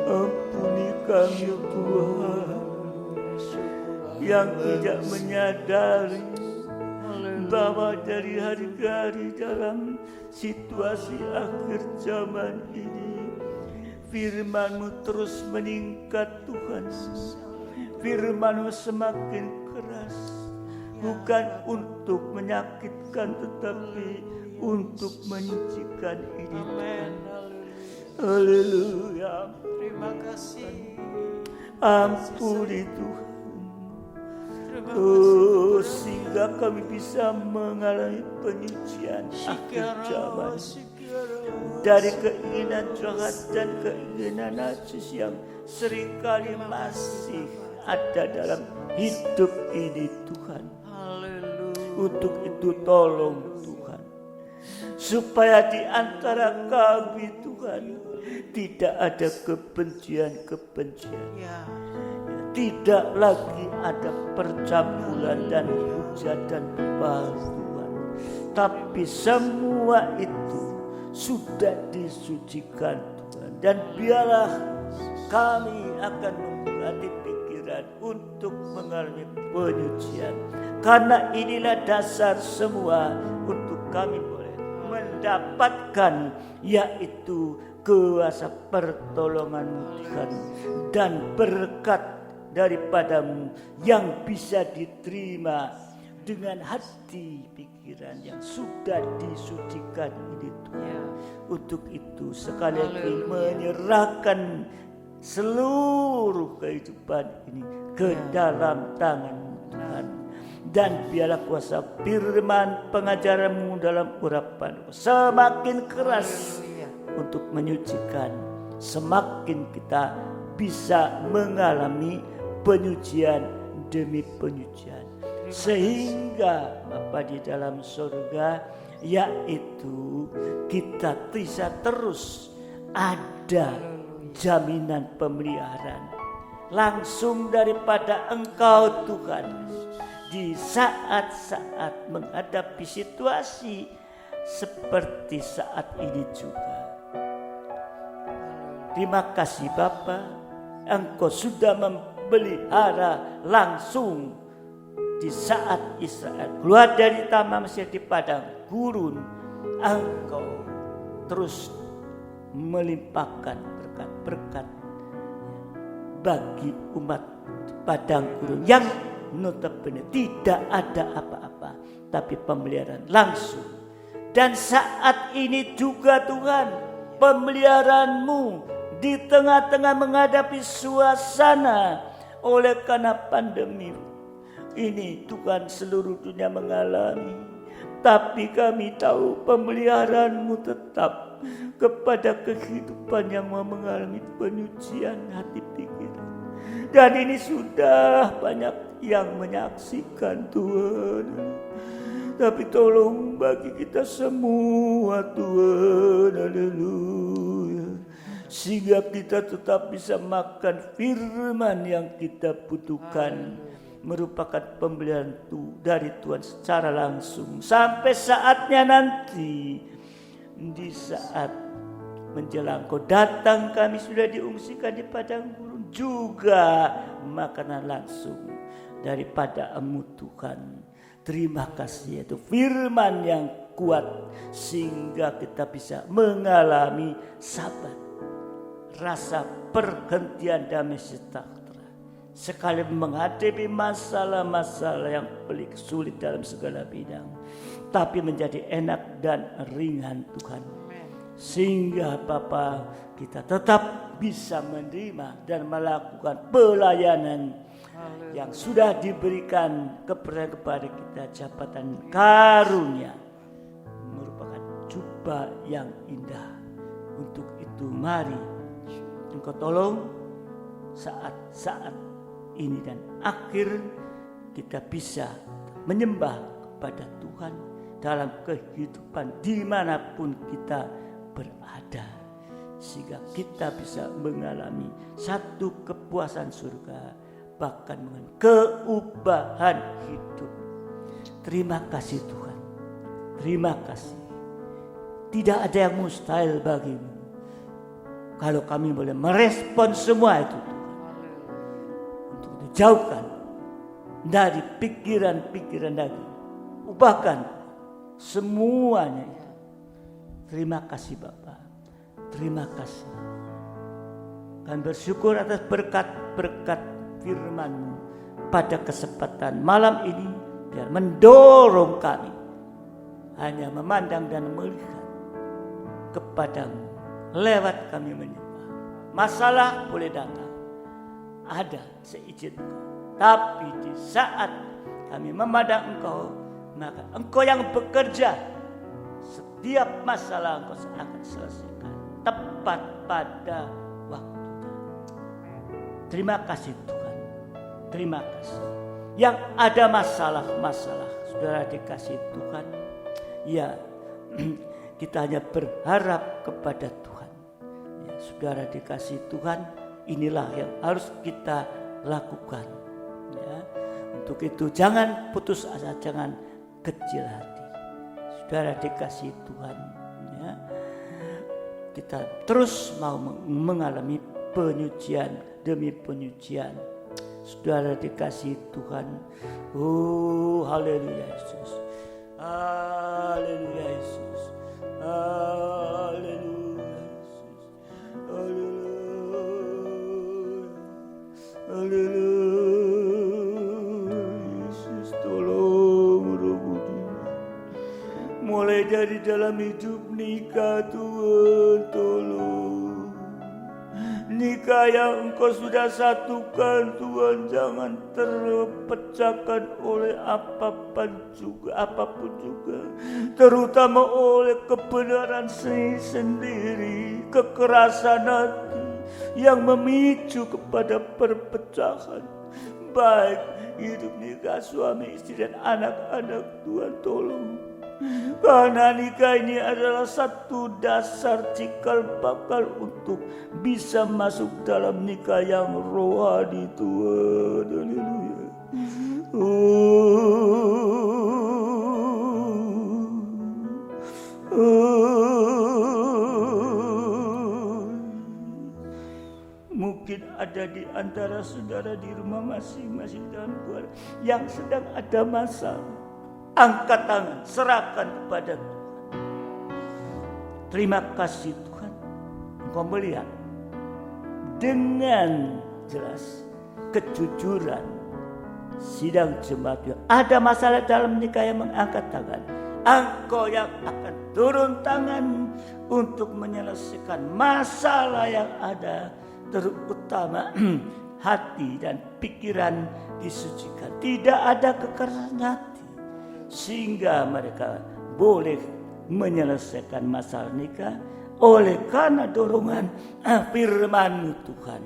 Ampuni kami Tuhan yang tidak menyadari bahwa dari hari ke hari dalam situasi akhir zaman ini firman-Mu terus meningkat Tuhan. Firman-Mu semakin keras, bukan untuk menyakitkan tetapi untuk menyucikan ini Tuhan. Haleluya. Terima kasih. Ampuni Tuhan. Sehingga kami bisa mengalami penyucian akhir zaman. Dari keinginan jahat dan keinginan najis yang seringkali masih ada dalam hidup ini Tuhan. Untuk itu tolong Tuhan, supaya di antara kami Tuhan tidak ada kebencian-kebencian. Tidak lagi ada percamburan dan hujat dan Tuhan. Tapi semua itu sudah disucikan Tuhan. Dan biarlah kami akan membuat pikiran untuk mengalami penyucian. Karena inilah dasar semua untuk kami boleh mendapatkan, yaitu kuasa pertolongan Tuhan dan berkat daripadamu yang bisa diterima dengan hati pikiran yang sudah disucikan ini Tuhan. Untuk itu sekali lagi menyerahkan seluruh kehidupan ini ke dalam tangan-Mu Tuhan. Dan biarlah kuasa firman pengajaran-Mu dalam urapan semakin keras untuk menyucikan. Semakin kita bisa mengalami penyucian demi penyucian, sehingga Bapa di dalam surga, yaitu kita bisa terus ada jaminan pemeliharaan langsung daripada Engkau Tuhan di saat-saat menghadapi situasi seperti saat ini juga. Terima kasih Bapa, Engkau sudah memelihara langsung di saat Israel keluar dari tanah Mesir di padang gurun. Engkau terus melimpahkan berkat-berkat bagi umat padang gurun yang notabene tidak ada apa-apa, tapi pemeliharaan langsung. Dan saat ini juga Tuhan, pemeliharaan-Mu di tengah-tengah menghadapi suasana oleh karena pandemi ini Tuhan seluruh dunia mengalami. Tapi kami tahu pemeliharaan-Mu tetap kepada kehidupan yang mau mengalami penyucian hati pikiran. Dan ini sudah banyak yang menyaksikan Tuhan. Tapi tolong bagi kita semua Tuhan, haleluya, sehingga kita tetap bisa makan firman yang kita butuhkan, merupakan pemberian dari Tuhan secara langsung. Sampai saatnya nanti, di saat menjelang Kau datang, kami sudah diungsikan di padang gurun, juga makanan langsung daripada-Mu Tuhan. Terima kasih, yaitu firman yang kuat sehingga kita bisa mengalami sabat, rasa perhentian damai sejahtera, sekali menghadapi masalah-masalah yang pelik sulit dalam segala bidang, tapi menjadi enak dan ringan Tuhan. Sehingga Bapa, kita tetap bisa menerima dan melakukan pelayanan yang sudah diberikan kepada kita, jabatan karunia merupakan jubah yang indah. Untuk itu mari Engkau tolong saat-saat ini dan akhir kita bisa menyembah kepada Tuhan dalam kehidupan dimanapun kita berada, sehingga kita bisa mengalami satu kepuasan surga, bahkan keubahan hidup. Terima kasih Tuhan, terima kasih. Tidak ada yang mustahil bagimu. Kalau kami boleh merespon semua itu Tuhan, untuk dijauhkan dari pikiran-pikiran daging, ubahkan semuanya. Terima kasih Bapa, terima kasih. Kami bersyukur atas berkat-berkat firman-Mu pada kesempatan malam ini, biar mendorong kami hanya memandang dan melihat kepada-Mu lewat kami menyembah. Masalah boleh datang, ada seizin Engkau, tapi di saat kami memandang Engkau, maka Engkau yang bekerja. Setiap masalah Engkau akan selesaikan tepat pada waktunya. Terima kasih Tuhan, terima kasih. Yang ada masalah-masalah, saudara dikasih Tuhan, ya kita hanya berharap kepada Tuhan. Ya, saudara dikasih Tuhan, inilah yang harus kita lakukan. Ya, untuk itu jangan putus asa, jangan kecil hati. Saudara dikasih Tuhan, ya, kita terus mau mengalami penyucian demi penyucian. Saudara dikasih Tuhan, oh haleluya Yesus, haleluya Yesus, haleluya Yesus, haleluya, haleluya Yesus, tolong Roh Kudus. Mulai dari dalam hidup nikah Tuhan, tolong. Nikah yang Engkau sudah satukan Tuhan, jangan terpecahkan oleh apapun juga, terutama oleh kebenaran sendiri, kekerasan hati yang memicu kepada perpecahan, baik hidup nikah suami istri dan anak-anak. Tuhan tolong. Karena nikah ini adalah satu dasar cikal bakal untuk bisa masuk dalam nikah yang rohani Tuhan. Haleluya. Mungkin ada di antara saudara di rumah masing-masing dalam keluarga yang sedang ada masalah. Angkat tangan, serahkan kepada Tuhan. Terima kasih Tuhan, Engkau melihat dengan jelas kejujuran sidang jemaat. Ada masalah dalam nikah yang mengangkat tangan, Engkau yang akan turun tangan untuk menyelesaikan masalah yang ada, terutama hati dan pikiran disucikan. Tidak ada kekerasan hati, sehingga mereka boleh menyelesaikan masalah nikah oleh karena dorongan firman-Mu Tuhan.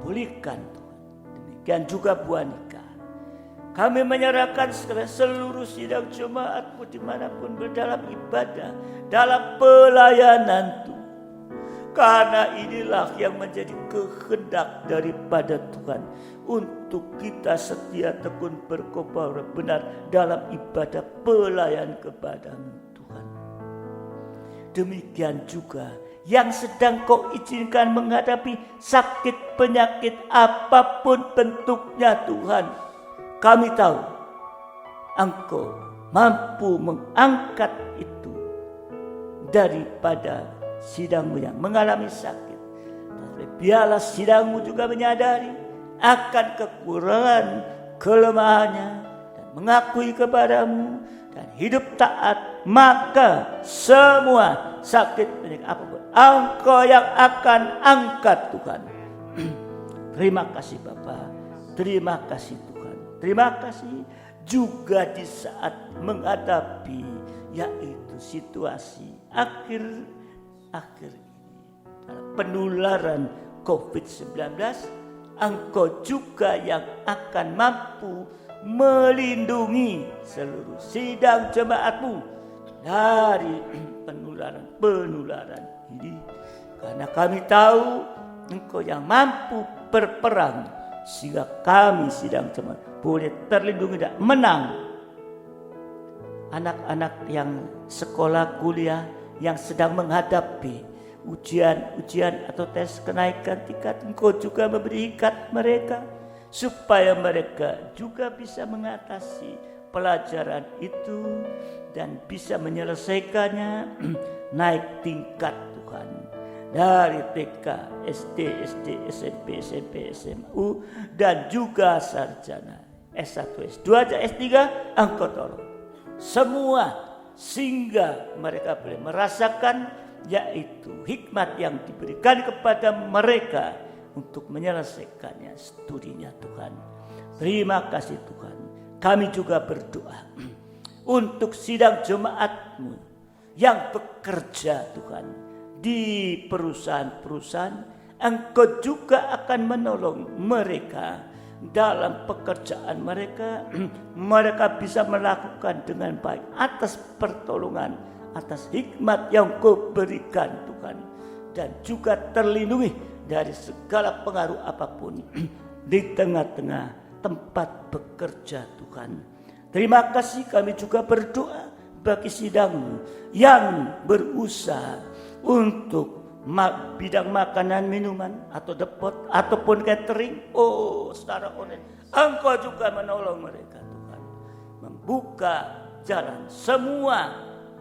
Pulihkan Tuhan. Demikian juga buah nikah. Kami menyerahkan seluruh sidang jemaat-Mu dimanapun berdalam ibadah, dalam pelayanan Tuhan. Karena inilah yang menjadi kehendak daripada Tuhan, untuk kita setia tekun berkobar benar dalam ibadah pelayan kepada-Mu Tuhan. Demikian juga yang sedang Kau izinkan menghadapi sakit penyakit apapun bentuknya Tuhan. Kami tahu Engkau mampu mengangkat itu daripada sidang-Mu yang mengalami sakit. Tapi biarlah sidang-Mu juga menyadari akan kekurangan kelemahannya dan mengakui kepada-Mu dan hidup taat, maka semua sakit penyakit apapun Engkau yang akan angkat Tuhan. Terima kasih Bapa, terima kasih Tuhan, terima kasih juga di saat menghadapi yaitu situasi akhir ini dalam penularan COVID-19, Engkau juga yang akan mampu melindungi seluruh sidang jemaat-Mu dari penularan ini. Karena kami tahu Engkau yang mampu berperang, sehingga kami sidang jemaat boleh terlindungi dan menang. Anak-anak yang sekolah kuliah yang sedang menghadapi ujian atau tes kenaikan tingkat, Engkau juga memberi hikmat mereka supaya mereka juga bisa mengatasi pelajaran itu dan bisa menyelesaikannya naik tingkat Tuhan, dari TK, SD, SMP, SMU dan juga sarjana S1, S2, S3. Engkau tolong semua sehingga mereka boleh merasakan yaitu hikmat yang diberikan kepada mereka untuk menyelesaikannya studinya Tuhan. Terima kasih Tuhan. Kami juga berdoa untuk sidang jemaat-Mu yang bekerja Tuhan di perusahaan-perusahaan. Engkau juga akan menolong mereka dalam pekerjaan mereka. Mereka bisa melakukan dengan baik atas pertolongan, atas hikmat yang Kau berikan Tuhan, dan juga terlindungi dari segala pengaruh apapun di tengah-tengah tempat bekerja Tuhan. Terima kasih. Kami juga berdoa bagi sidang-Mu yang berusaha untuk bidang makanan, minuman, atau depot, ataupun catering. Oh, secara online, Engkau juga menolong mereka Tuhan, membuka jalan. Semua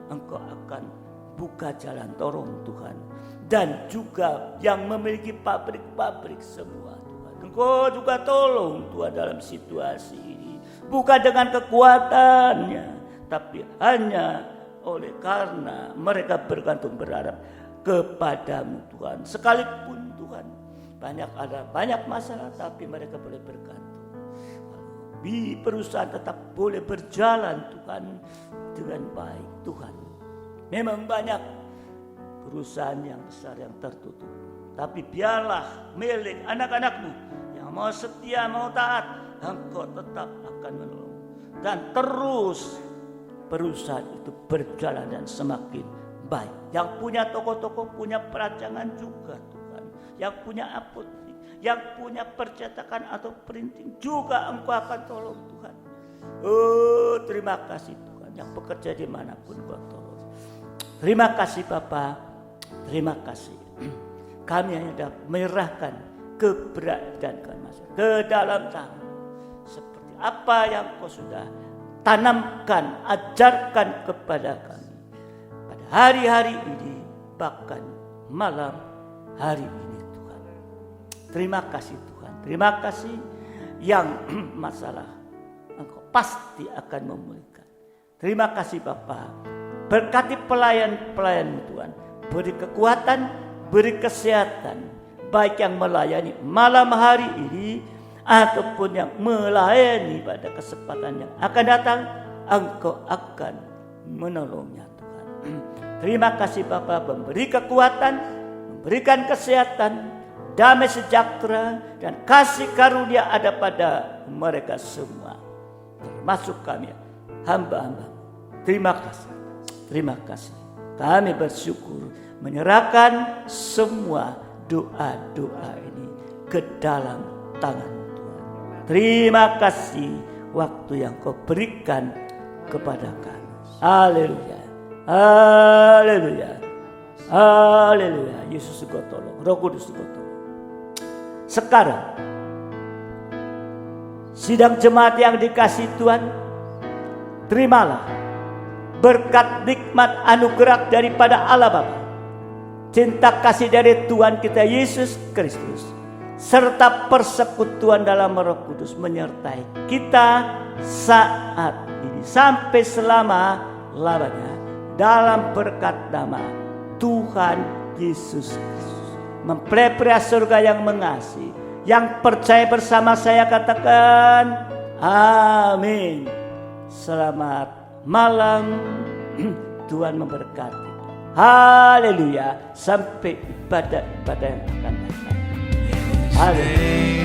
Engkau akan buka jalan, tolong Tuhan. Dan juga yang memiliki pabrik-pabrik semua Tuhan, Engkau juga tolong Tuhan dalam situasi ini. Bukan dengan kekuatannya, tapi hanya oleh karena mereka bergantung berharap kepada-Mu Tuhan. Sekalipun Tuhan ada banyak masalah, tapi mereka boleh bergantung. Di perusahaan tetap boleh berjalan Tuhan dengan baik Tuhan. Memang banyak perusahaan yang besar yang tertutup, tapi biarlah milik anak-anak-Mu yang mau setia, mau taat, Engkau tetap akan menolong. Dan terus perusahaan itu berjalan dan semakin baik. Yang punya toko-toko, punya perancangan juga Tuhan. Yang punya apotek, yang punya percetakan atau printing juga Engkau akan tolong Tuhan. Oh, terima kasih Tuhan. Yang bekerja dimanapun Engkau tolong. Terima kasih Bapa. Terima kasih. Kami hanya dapat menyerahkan keberadaan kami ke dalam tangan. Seperti apa yang Kau sudah tanamkan, ajarkan kepada kami pada hari-hari ini, bahkan malam hari ini Tuhan. Terima kasih Tuhan. Terima kasih yang masalah Engkau pasti akan memulihkan. Terima kasih Bapa. Berkati pelayan-pelayan-Mu Tuhan. Beri kekuatan, beri kesehatan, baik yang melayani malam hari ini ataupun yang melayani pada kesempatan yang akan datang. Engkau akan menolongnya Tuhan. Terima kasih Bapa, memberi kekuatan, memberikan kesehatan, damai sejahtera dan kasih karunia ada pada mereka semua. termasuk kami, hamba-hamba. Terima kasih. Terima kasih. Kami bersyukur menyerahkan semua doa-doa ini ke dalam tangan Tuhan. Terima kasih waktu yang Kau berikan kepada kami. Haleluya. Haleluya. Haleluya. Yesus Engkau tolong. Roh Kudus Engkau tolong. Sekarang sidang jemaat yang dikasihi Tuhan, terimalah berkat nikmat anugerah daripada Allah Bapa, cinta kasih dari Tuhan kita Yesus Kristus, serta persekutuan dalam Roh Kudus menyertai kita saat ini sampai selama-lamanya dalam berkat nama Tuhan Yesus Kristus. Mempelai surga yang mengasihi, yang percaya bersama saya katakan amin. Selamat malam, Tuhan memberkati. Haleluya. Sampai ibadah yang akan datang. Haleluya.